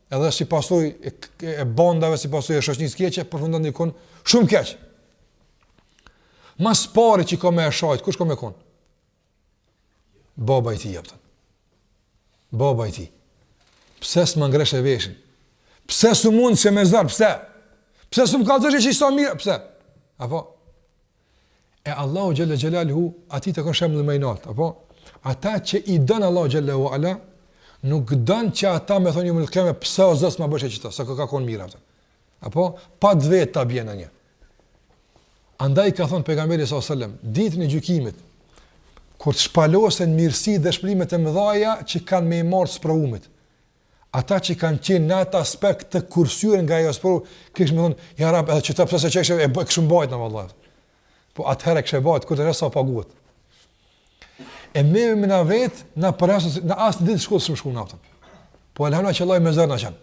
edhe si pasojë e bondave, si pasojë e shoqënisë keqe, përfundon dikon shumë keq. Mas pari që ka me e shajt, kush ka me kon? Baba i tij jeptën. Baba i tij. Pse s'më ngresh e veshin? Pse s'u mund se me zar, pse? Pse s'u kallëzosh që sa mirë, pse? Apo e Allahu xhalla xhelaluhu ati të kanë shembull më i lartë, apo ata që i don Allahu xhallahu ala nuk dën që ata me thonë më lkeme pse o Zot më bësh çto, sa ka kon mirë atë. Apo pa vetë ta bën një. Andaj ka thënë pejgamberi sallallahu alajhi wasallam, ditën e gjykimit, kur të shpalosen mirësi dhe shpëlimet e mëdha që kanë me i marrë sprovumit. Ata që kanë qenë në atë aspekt të kursyer nga ajo sprov, kish më thonë, ja rab, edhe çta pse çesh e bëj kështu mbajt në vallë. Po atëherë kishë bëhet kur të resa paguhet. E me na vet na përras në as ditë shkollë shumë shku naftën. Po elhamna që Allah më zon na çan.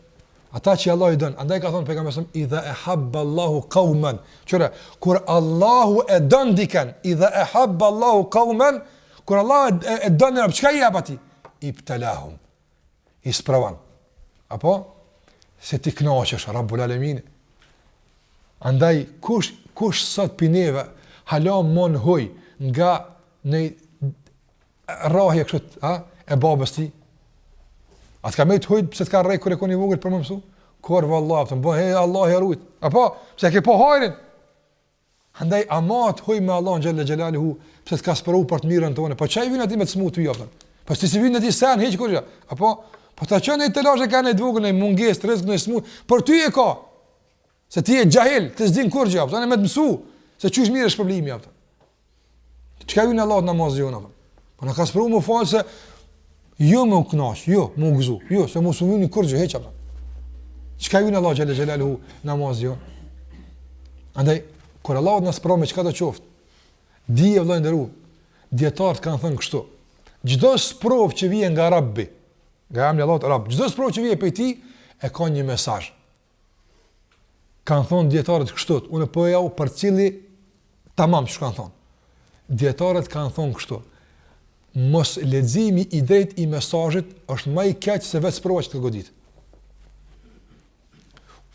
Ata që Allah i don, andaj ka thonë pejgamberi idha ahabba Allahu qauman. Qëra kur Allahu e don dikën, idha ahabba Allahu qauman, kur Allah e don ne çka i apati? Ibtalahum. Ispravan. Apo se ti kënaqesh Rabbul Alamin. Andaj kush sot pineve hala mon hoj nga në rrahje kështu, e babës ti. Atë ka me të hujtë pëse të ka rrej kër e koni vogël për më mësu? Kër vëllah, të më bëhe, Allah e rujtë. Apo, pëse ke po hajrin? Andaj, ama të huj me Allah në gjellë gjellali hu, pëse të ka spëru për të mirën të one. Po qaj vinë ati me të smu të ju, po si vinë ati sen, heqë kërja. Apo, po ta qënë e të lashe ka në të vogël, në munges, të rizkë, në smu, për ty e ka. Se ti e gjahil, të zdin kërgja, apo, me të mësu, se që është mirë e shpërblimi, apo. Çka vinë Allah të namazë jonë, apo. Po në ka spëru më falë se jo më u kënaq, jo më u gëzu, jo se mos u vini kurrë heq apo. Çka vjen Allah xhalla xhelalu namaz jo. Andaj kur Allah na sprovon me çka do qoftë. Dije vëllai nderu. Dietarët kanë thënë kështu. Çdo sprovë që vjen nga Rabbi, nga emri Allahut Rabb, çdo sprovë që vjen prej tij e ka një mesazh. Kanë thënë dietarët kështu, unë po jau për cili tamam çka kanë thënë. Dietarët kanë thënë kështu. Mos leximi i drejt i mesazhit është më i keq se vetë sprova që të godit.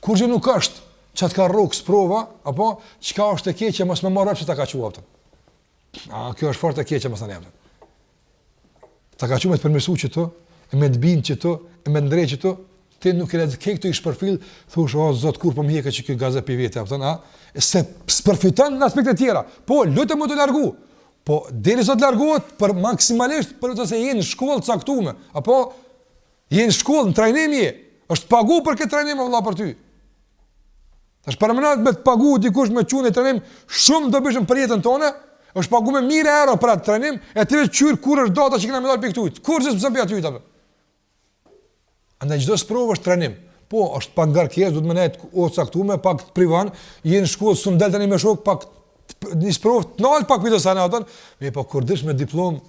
Kur gjë nuk është që të ka rrugë sprova, apo çka është e keqe mos më marrë që ta ka quaftë. Kjo është fort e keqe mos tani. Ta ka qumë të përmirësu që të, e me të bind që të, e me të ndrej që të, ti nuk e ke këtu i shpërfill, thush, o, zot, kur po më hjeke që kjo gazet për vete, se spërfiton në aspekte tjera, po, lutem më të largu. Po, deri sot largohet për maksimalisht për të se jenë në shkollë caktume, apo jenë në shkollë, në trajnim je, është pagu për këtë trajnim, vëlla për ty. është përmenat me të pagu dikush me qunë e trajnim, shumë do bishëm për jetën tonë, është pagu me 1000 euro për atë trajnim, e atyre qyrë kur është data që këna me dalë për këtujt, kur që së për atyjt, apë. Andaj çdo sprovë është trajnim. Po, është pak ngarkesë, do të më nejtë o caktume, pak të privan, jenë në shkollë, së më delë të një me shok, pak një sprovë të nalë pak për sanatën, me po kur dish me diplom,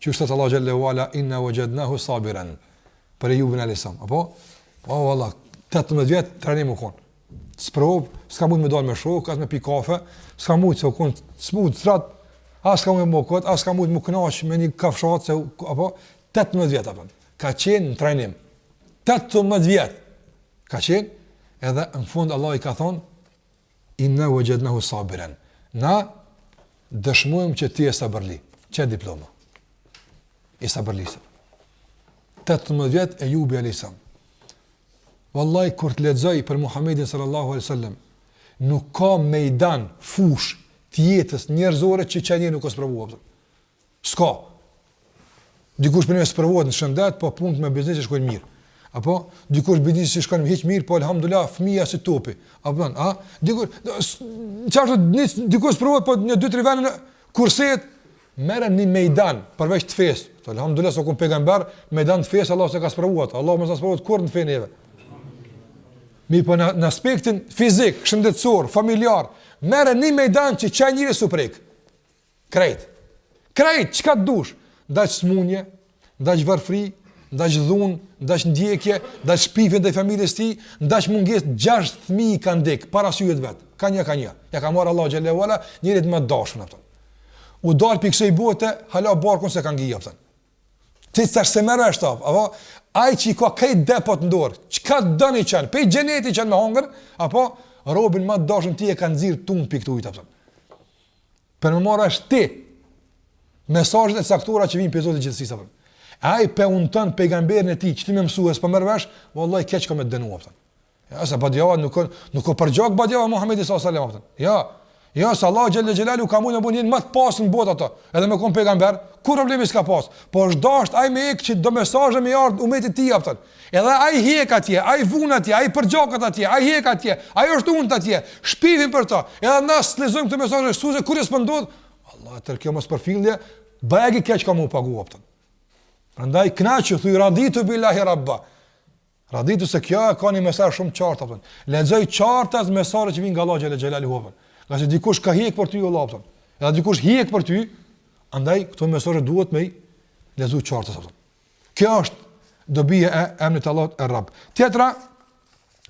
që është të Allah Gjallahu Ala, inna wajadnahu sabiran, për e Jubin Alisam, apo? O, Allah, 18 vjetë trajnim u konë. Sprovë, s'ka mund me dalë me shok, as me pi kafe, s'ka mund se u konë smut, strat, as s'ka mund me më këtë, as s'ka mund me kënaq me një kafshat, se, apo? 18 vjetë, apo? Ka qenë në trajnim. 18 vjetë ka qenë, edhe në fund Allah i ka thonë, inna wajadnahu sabiran. Na dëshmojmë që ti e sabërli. Që diploma? I sabërlisë. 18 vjetë e Jubi Alisam. Wallahi, kur të lexoj për Muhammedin sallallahu alaihi wasallam, nuk ka mejdan, fush, tjetës, njerëzore që qenje nuk është provuar. S'ka. Dikush për një sprovuat në shëndet, po punët me biznes që shkojnë mirë. Apo dikush biznes që shkojnë hiç mirë, po alhamdulillah fëmia si topi. Apo dikush çfarë dikush provuat po në 2-3 vende kurset merren në mejdan përveç të fesë. Alhamdulillah sokun pejgamber, mejdan të fesë Allah se ka sprovuat. Allah mos na sprovuat kur në fenë neve. Mi po në aspektin fizik, shëndetësor, familjar, merren në mejdan që çaj njëri suprek. Krejt, çka të dush? Ndaq smunje, ndaq varfri, ndaq dhun, ndaq ndjekje, ndaq shpifje ndaj familjes tij, ndaq mungesë 6 fëmijë kanë ndek para syve vet. Ka një. Ja ka marr Allahu xhelalu ala njëri të më dashur atë. U dal pikë kësaj bote, hala barkun se kanë gjia atë. Ti tash se merresh top, apo ai që ka këtë depot në dorë, çka doni çan, pe xheneti çan me hongër, apo robin më dashur ti e ka nxirr tun pikë këtu atë. Për më marrësh ti mesazhet e caktuara që vijnë pe Zoti i gjithësisë apo. Ai pe unton pejgamberin e tij, që ti më mësues po merr vesh, vallahi keq ka me dënuar atë. Ja, sa badjava nuk ka për gjok badjava Muhamedi sallallahu alaihi wasallam. Ja, Jo, se Allah xhallal xhelalu ka mundë me bënë më të pasur në botë ato. Edhe me kon pejgamber, kur problemi s'ka pas. Po është dasht ai me ek që do mesazhe me ardh umetit ti afton. Edhe ai hek atje, ai vun atje, ai përgjokat atje, ai hek atje, ai është unt atje. Shpivin për to. Edhe na lexojmë këtë mesazhe suze kur respondot. Allah tër kjo mos përfillje, bajagi keq ka mu pagu afton. Prandaj kënaqë thuj raditu billahi rabba. Raditu se kjo ka një mesazh shumë qartë afton. Lexoj qartas mesazhe që vijnë nga Allah xhallal xhelalu afton. Nga se dikush ka hek për ty o lapëton. Edhe dikush hek për ty, andaj këto mesazhe duhet me i lezu qartës. Kjo është dobija e emrit Allahut e Rabb. Tjetra,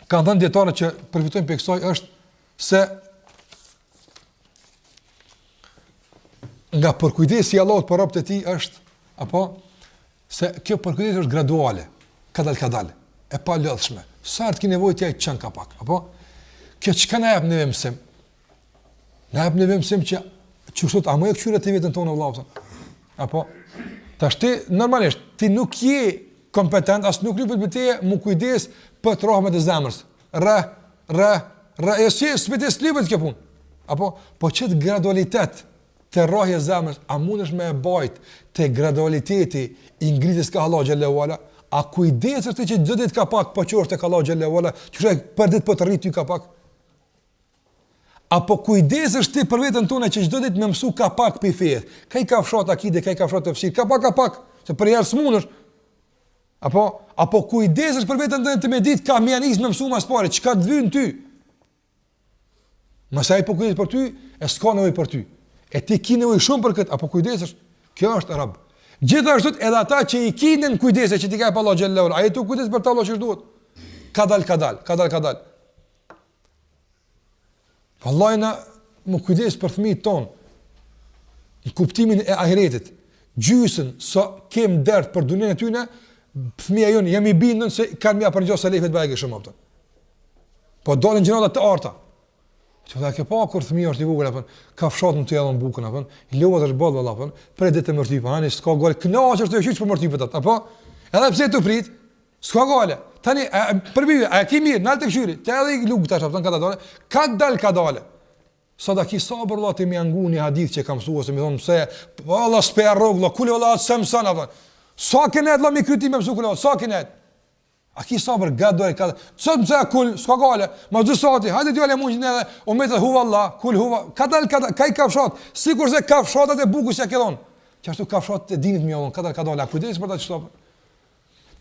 kanë thënë dietarët që përfitojnë për kësaj është se nga përkujdesi i Allahut për robët e tij është, apo se kjo përkujdes është graduale, kadal, e pa lodhshme. Sa të ke nevojë ti ai çan ka pak, apo kjo çka na jep ne mësim. Na hap në vëmsim që çështot a më e kthyer të vetën tonë vëllai. Apo tash ti normalisht ti nuk je kompetent as nuk lypet me te mu kujdes për traumat e zemrës. E si spetes lypet kjo punë. Apo po çet gradualitet të rrahje zemrës, a mundesh me e bajt te gradualiteti i ngritjes ka Allah xhallahu ala? A kujdesesh ti që çdo ditë ka pak po qosh tek Allah xhallahu ala, që për ditë po të rrit ty ka pak? Apo kujdesesh ti për veten tonë që çdo ditë më mësu ka pak për fe. Ka i ka fshat akide, ka i ka fshat tefsir, ka pak, se për herë smunësh. Apo kujdesesh për veten tonë të më ditë ka mjanism më mësu më së pari, çka të vjen ty. Mësaj po kujdes për ty, e s'ka nevojë për ty. E ti ke nevojë shumë për këtë, apo kujdesesh? Kjo është Rabb. Gjithashtu edhe ata që i kinen kujdese që ti ka pa Allah xhallahu, ai tu kujdes për ta Allah që duhet. Kadal. Wallahi na më kujdes për fëmijët tonë, në kuptimin e ahiretit, gjysën sa kem dert për dunën e tyne, fëmija jonë jam i bindën se kanë mja për një gjosë lefet bëjke shumë apëtën. Po dolin gjënata të arta. Që da ke pa kur fëmija është i vogël apën, ka fshat në të jellën bukën apën, i lovat është bodë apën, prej ditë të mërtypë, hani s'ka gale, knaqë është të qyqë për mërtypët atë, apo? Edhe pse të prit, s'ka gale. Tani, përbive, a ki mirë, nalë të këshyri, të edhe i lukë tash apëtën, ka dale. Sa da ki sabër, Allah, të mi angu një hadith që kam mësua, se mi thonë mëse, Allah, s'pe arrogë, Allah, kule Allah, se mësën, apëtën. Sa kënet, Allah, mi kryti me mësu kule Allah, sa kënet. A ki sabër, gadoj, sot mëse, kul, s'ka gale, ma zë sati, hajde t'jole mundin edhe, o me të huva Allah, kul huva, ka i kafshat, sikur se kafshatat e buku që ke dhonë. Që ashtu kafshatat e dinit mi odhonë, ka kujdes për ta që sabër.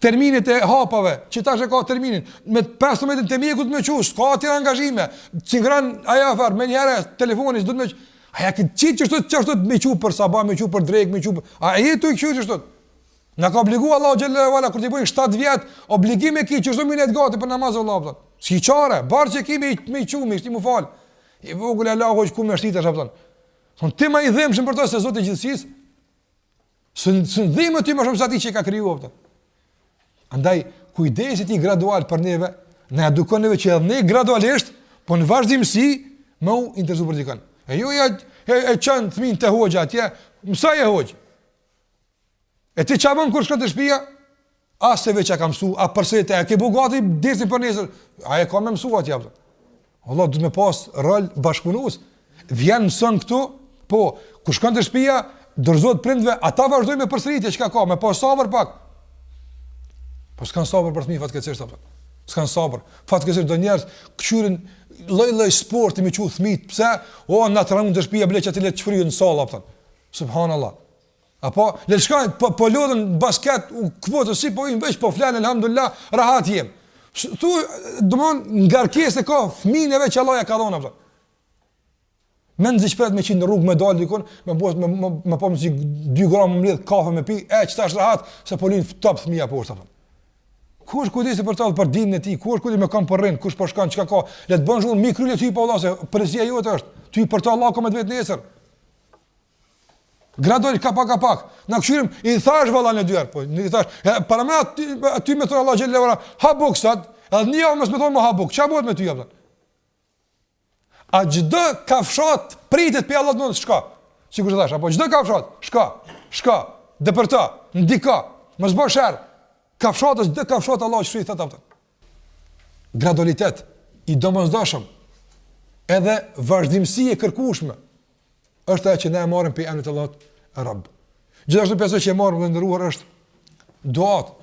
Terminit e hapave, që tash e ka terminin, me 15 të mjekut me qush, ka atër angazhime, cingran aja afer, me njëre, telefonis, du të me qush, aja këtë qitë që ashtu me qush për sabah, me qush për drejk, me qush për, a e jetu i këshu që ashtu. Në ka obligu Allah xhallahu ala, kur t'i bojnë 7 vjet, obligime ki që ashtu minet gati për namaz Allah, pëtën. Si qare, barë që ki me i qumë, ishti mu falë, i vogël Allah hoqë ku me shtita, shapëtën. Ti ma i dhemshën për to se Zotë i gjithësis, së dhimë ty më shumë sa ti që i ka kriju, pëtën. Andaj, kujdesit i gradual për neve, ne edukon neve që edhe ne gradualisht, po në vazhdimsi, me u interesu për dikën. E ju e qënë thmin të hoqë atje, mësaj e hoqë. E ti qa bëm kur shkën të shpia, a se veç a ka mësu, a përsete, a ke bugati dirësin për nesër, a e ka me mësu atje. Allah, du të me pas rol bashkëpunus, vjen mësën këtu, po, kur shkën të shpia, dërzot prindve, ata vazhdoj me përsëritje, që ka, me pas sabër pak. Po s'kan sabër për fëmijë fatkeqësisht apo. S'kan sabër. Fatkeqësisht do njerëz këshyrin lloj sporti me çu fëmijët. Pse? O na trëngon të shtëpia bleq atë le të çfryjë në sallë apo. Subhanallahu. Apo le të shkojnë po lodhen basket, kvotë si po i veç po flan elhamdullah, rahat jem. Thu domon ngarkesë ka fëmijëve që Allah ja ka dhënë apo. Mend shpejt me qenë në rrugë me dal dikon, me po si 2 gram më mbledh kafe me pi, ç'tash rahat se po lin top fëmia poshtë apo. Kush kujdesi për tallë për dinën e tij, kush kujdesi me kam porrin, kush po shkon çka ka, le të bën zhurmë mi kryet ty pa Allah se përsia jote është. Ty për të Allah ka me vetë nesër. Gradual ka pak. Na këshirim i thash valla në dyert, po i thash, para më aty me thon Allah xhelal ora, ha buksat, edhe një javë mos më thon më ha buk. Ç'a bëhet me ty apo? A çdo kafshat pritet pe Allah do të shka. Sikur të thash, apo çdo kafshat, shka, depërta, ndika, mos bësh sherr. Kafshatës dhe kafshatë Allah që thot atë. Gradualitet i domosdoshëm. edhe vazhdimësi e kërkueshme është ajo që ne e marrim pe emrin e Allahut Rabb. Gjithashtu pjesë që e marrim të ndëruar është duat.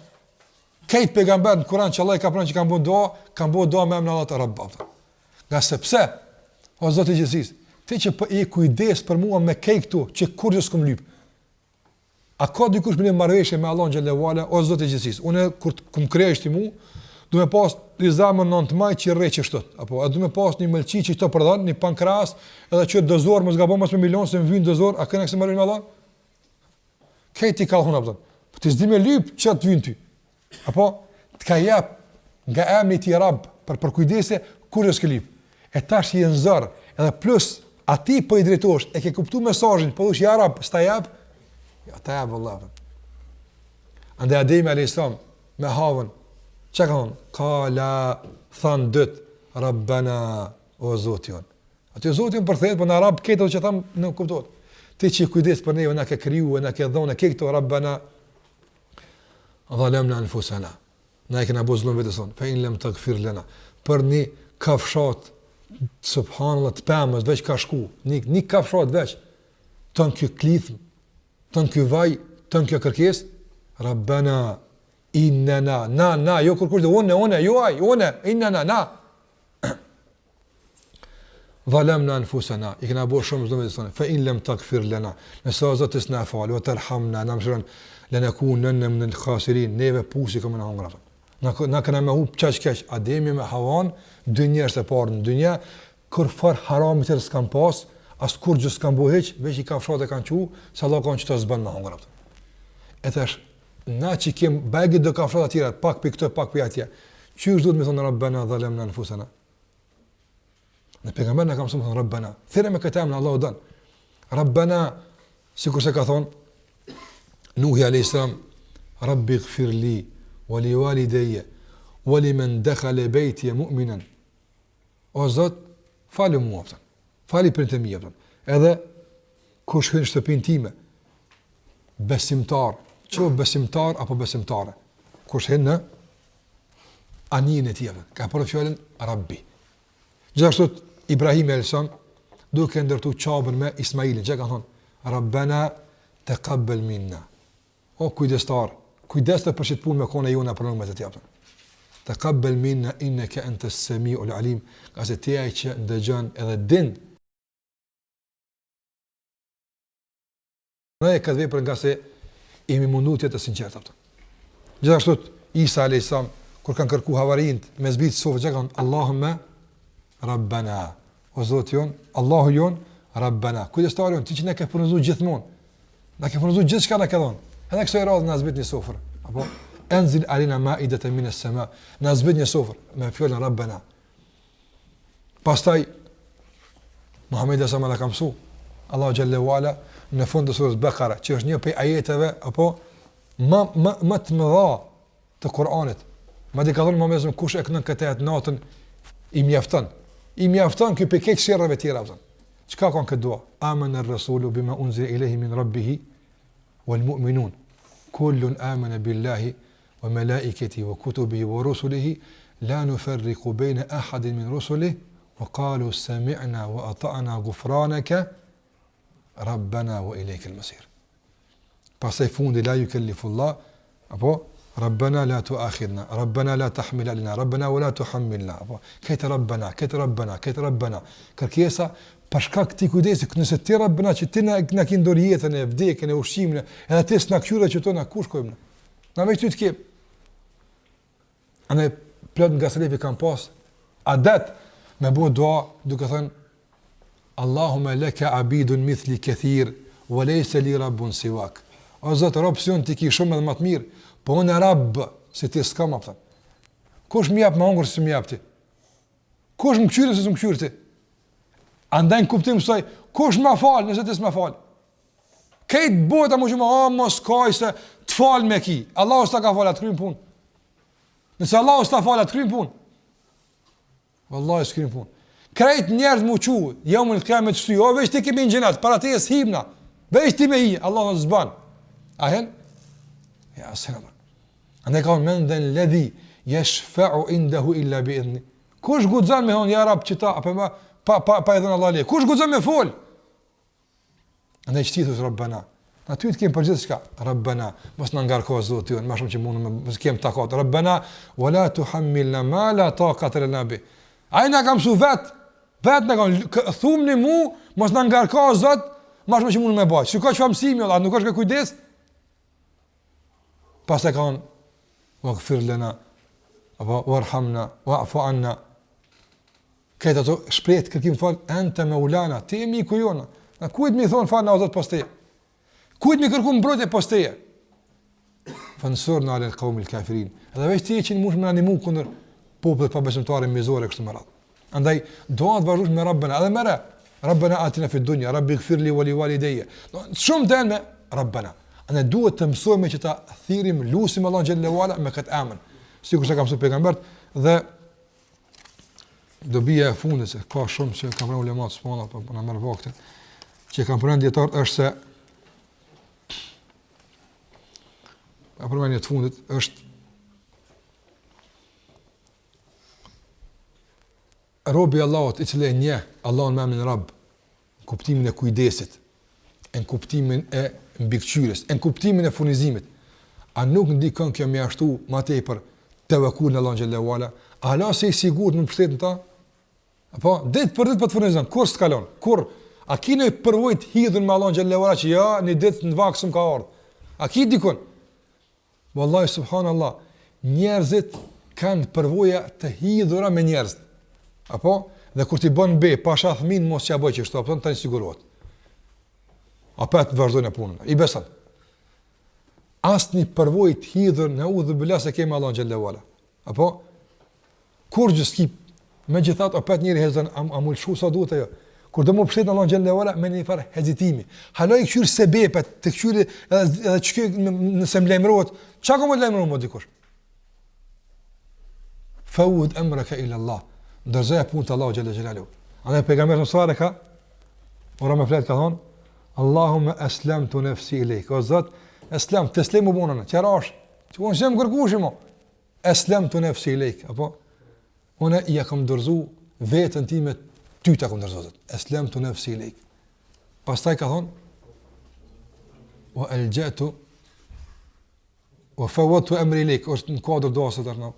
Këtë pejgamber në Kur'an që Allah i ka pranë që kanë bën dua me emrin e Allahut Rabb. Nga sepse o Zoti i gjithësisë, ti që po i kujdes për mua me këtu që kurrë s'kum lyp. A ka dikush me marrëveshje me Allahun xhallahu ala o Zoti i gjithësisë? Unë kur kum kryesh ti mua, du me pas një zamën 9 maj që rre që shtot, apo a du me pas një mëlçi që këto përdhan, një pankras, edhe që dozor mos gabon mos me milion se më vjen dozor, a këna se marrë me Allah? Këti ka hona apo. Po ti s'di me lyp çat vjen ty. Apo të ka jap nga emri i Rabb për kujdese kur është lyp. E tash je në zor, edhe plus aty po i drejtohesh, e ke kuptuar mesazhin, po thosh ja Rabb, sta jap. Ja ta jap valla. Ande Adem alayhis salam me Havën që ka thonë? Kala, thanë dëtë, Rabbena, o Zotë jonë. Aty Zotë jonë përthejtë, për në Arab këtë që thamë në kuptohet. Ti që i kujdes për neve, në ke kryu, në ke dhonë, në ke këto, Rabbena, dhalem në anfusana. Na i këna bo zlumë vetë sonë, fe in lem të gëfir lena. Për një kafshat, subhanallah, të pëmës, veç ka shku, një kafshat veç, të në kjo klithmë, të në kjo vaj, të në kjo kërkes, Rabbena, innana, na, jo kërkush dhe une, jo aj, une, innana, na. Dhalemna anfusana, i këna bo shumë zdo me të thonë, fa in lem takfir lena, nësa o Zotës na falë, o tërhamna, na më shërën, lene ku nënëm në khasirin, neve pusi këmë në hongra. Na këna me hupë qaq, Ademi me Havan, dë njerës e parë në dënja, kër farë harami tërë s'kam pas, as kur gjë s'kam bo heq, veç i kafshat e kanë qu, sa Allah kanë që të zbanë me hongra. E tash, na që kem bagit do kafshat atjera, pak për këtë, pak për atje, që është duhet me thonë Rabbena dhalemna anfusana? Në pejgamber në kam së më thonë Rabbena, thire me këtë emë në Allah u danë. Rabbena, si kurse ka thonë, Nuhi a.s. Rabbi gfir li, wali walideje, wali men dekhale bejtje mu'minen. O Zot, fali mua, fali për në të mija, edhe kush hynë shtëpin time, besimtar, që besimtar apo besimtare, kush hynë në anijin e tjeve, ka përë fjallin Rabbi. Gjithashtu Ibrahim e Elson, duke ndërtu qabën me Ismailin, që ka thonë, Rabbena taqabbal minna. O kujdestar, kujdes të përshit pun me kone jona për nëmë të tjepën. Taqabbal minna innaka antas samiul alim, ka se ti ai që ndëgjon edhe din. Ne e këtë vepër nga se imi mundu të jetë sinqert. Gjithashtu Isa a.s. kur kanë kërku havarijin me zbitë sofë, që kanë Allahumme Rabbana, o Zotë jonë, Allahu jonë, Rabbana. Kujdestari jonë, ti që ne ke përnëzu gjithmonë, ne ke përnëzu gjithë shka ne ke dhonë, edhe kësoj radhë në zbitë një sofër, apo enzil alina ma i dhe të mine sema, në zbitë një sofër, me fjollën Rabbana. Pastaj, Muhammed e Sama në kam su, Allahu Gjallahu Ala, në fund të surës Bekara, që është një pej ajeteve, apo më të më dha të Kur'anit. Ma di ka thonë më mezëm kush e kënën këtë jetë natën, i mjafton këj për këtë shirëve tjera. Qëka kanë këtë dua? Amen e Rasulu bima unzir i lehi min rabbihi wal mu'minun. Kullun amen e billahi wa melaiketi wa kutubihi wa rusulihi la nufarriku bejne ahadin min rusulihi wa kalu sami'na wa ata'na gufranaka Rabbana wa ilejke l-masir. Pasaj fundi la yukellifullah, apo Rabbana la tuakhidna, Rabbana la tahmil alina, Rabbana wa la tuhammilna. Apo këtë Rabbana. Kërkesa pashka këti kujdesi, nëse ti Rabbana që ti na ki ndor jetën e vdekjen e ushqimin, edhe ti s'na kthyre që to na kush kojmë. Na veç ty të ke. Ane plot nga selefi kanë pas adet me bëu dua duke thënë Allahumma laka abidun mithli kathir wa laysa li rabbun siwak. O Zot, robësion ti ki shumë edhe më të mirë, po unë Rabb se ti s'kam apo. Kush më jap më hungur se më jap ti? Kush më kthyre se më kthyr ti? Andaj kuptim soi, kush më fal nëse ti s'më fal? Këtë bota më shumë mos kaj se të fal me ki. Allahu s'ta ka fal atë krym punë. Nëse Allahu s'ta fal atë krym punë. Wallahi s'krym punë. Krejt njerëz më qu, jo më kiamet shty, o veç ti kemi në xhenat, para te himna. Veç ti me hi, Allahu na zban. Ahen? Ja selam. Andaj ka men den ladhi yashfa'u indahu illa bi idni. Kush guxan me hon ya rab çita apo pa e dhënë Allah leje. Kush guxon me fol? Andaj çtithus Rabbana. Aty të kem për gjithçka. Rabbana, mos na ngarko Zoti jon, më shumë që mundem, mos kem takat. Rabbana wala tuhammilna ma la taqata lana bi. Ai na kam su vet na kam thumni mu, mos na ngarko Zot, më shumë që mundem me bëj. Shikoj çfarë mësimi, Allah, nuk është ka kujdes. Pas e kanë waghfir lana warhamna wa'fu anna. Këto ato shpreh kërkim të fal anta maulana, ti mi ku jona. Na kujt më thon fal na Zot pas te. Kujt mi kërku mbrojtje pas teje? Fansurna ala al-qawm al-kafirin. Edhe veç ti që mund të më animu kundër popullit pa besimtarë mizore kështu më radh. Andaj dua të vazhdosh me Rabbana, edhe më Rabbana atina fi dunya, Rabbi ighfir li wa li walidayya. Shumë të me Rabbana. Ne duhet të mësojmë që ta thirrim, lutim Allahun xhallahu ala me këtë emër. Sikur sa ka mësuar pejgambert dhe dobia e fundit se ka shumë që kanë pranuar ulemat subhanallahu po na merr vaktin. Që kanë pranuar dietar është se përmendja e fundit është robi Allahut i cili e njeh Allahun me emrin Rabb, kuptimin e kujdesit, në kuptimin e mbikëqyrjes, në kuptimin e furnizimit. A nuk ndikon kjo mjaftu më tepër tevekkul në Allahun xhallahu ala? A la se i sigurt në mbështetjen ta? Apo ditë për ditë po të furnizon, kur s'kalon? Kur a keni përvojë të hidhur me Allahun xhallahu ala që ja në ditë në vaksum ka ardhur? A ki dikon? Wallahi subhanallah, njerëzit kanë përvoja të hidhura me njerëz. Apo dhe kur ti bën be pasha fëmin mos ja bëj çështë, apo tani sigurohet. Apo të vazhdojnë punën. I beson. Asnjë përvojë të hidhur në udhë bila se kemi Allahu xhallahu ala. Apo kur gjëski megjithatë apo njëri hezon amul shu sa duhet ajo. Kur do më përshtet Allahu xhallahu ala me një farë hezitimi. Haloj këshir sebepet, të këshir edhe çka nëse më lajmërohet, çka më lajmëron më dikush. Fawd amraka ila Allah. Ndërzoja punë të Allahu xhallahu xhelalu. Ana pejgamberi sallallahu alaihi wasallam ora më flet ka thon Allahumma aslamtu nafsi ilayk. O Zot, aslam teslimu bunën. Qarash. Ti unë jam kërkushim. Aslamtu nafsi ilayk. Apo unë ja kam dorëzu veten time ty ta kam dorëzuar. Aslamtu nafsi ilayk. Pastaj ka thon wa aljatu wa fawwadtu amri ilayk. Është në kuadër dosa të arnam.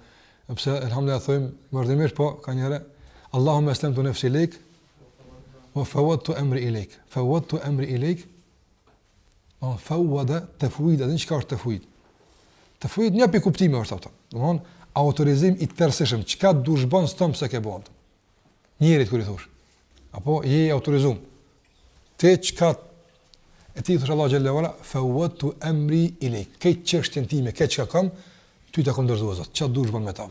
Pse elhamdulillah thojmë vazhdimisht po ka njëre Allahumma aslamtu nafsi ilayk wa fawwadtu amri ilayk. Fawwadtu amri ilayk. O fawwada tafwid, a din çka është tafwid? Tafwid një pikë kuptimi është ato. Domthon autorizim i tërësishëm, çka dush bën stom se ke bën. Njëri kur i thosh. Apo je autorizum. Te çka e ti thosh Allah xhallahu ala fawwadtu amri ilayk. Këtë çështjen time, këtë çka kam, ty ta kundërzuar Zot. Çka dush bën me ta.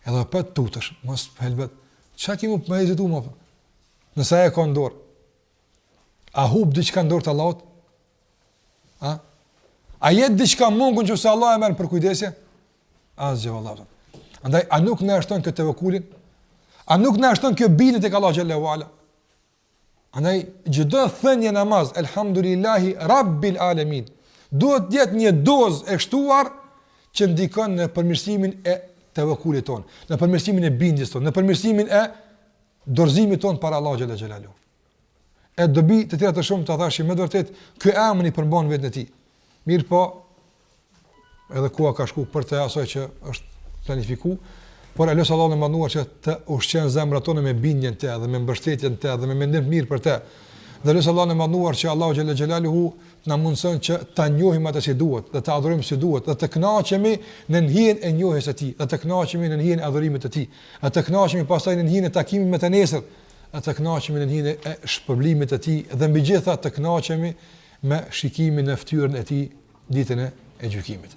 Edhe pa tutësh, mos helbet. Çka kemu më hezitu më? Nëse e ka ndor. A hub diçka ndor të Allahut? A jet diçka mungun që se Allah e merr për kujdesje? Asgjë vallahi. Andaj a nuk na shton këtë tevekulin? A nuk na shton kjo bindje tek Allah xhallahu ala? Andaj çdo thënie namaz, elhamdulillahi rabbil alamin, duhet të jetë një dozë e shtuar që ndikon në përmirësimin e tevekulit ton, në përmirësimin e bindjes ton, në përmirësimin e dorëzimit ton para Allah xhallahu xhelalu. E dobi të tjera të shumë të thashë me vërtet ky emër i përmban vetën e tij. Mirë po, edhe koha ka shku për të asaj që është planifikuar, por Allah sallallahu alaihi wasallam që të ushqen zemrat tona me bindjen te dhe me mbështetjen te dhe me mendim të mirë për te. Dhe Allah sallallahu alaihi wasallam që Allahu xhalla xhelaluhu na mundson që ta njohim atë si duhet, dhe ta adhurojmë si duhet, dhe të kënaqemi në hijen e njohjes së tij, dhe të kënaqemi në hijen e adhurimit të tij, dhe të kënaqemi pastaj në hijen e takimit me të nesër, dhe të kënaqemi në hijen e shpërblimit të tij, dhe mbi gjitha të kënaqemi me shikimin në fytyrën e tij ditën e gjykimit.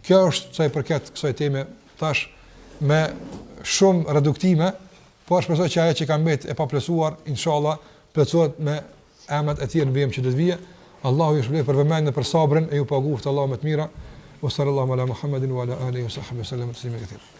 Kjo është sa i përket kësaj teme, tash me shumë reduktime, por shpresoj që ajo që ka mbet e paplesuar, inshallah, plotësohet me emrat e tjerë në vijim që do të vijë. Allahu ju shpëlbej për vëmendjen për sabrin e ju paguft Allahu më të mira. Wa sallallahu ala Muhammedin wa ala alihi wa sahbihi sallam taslima kathira.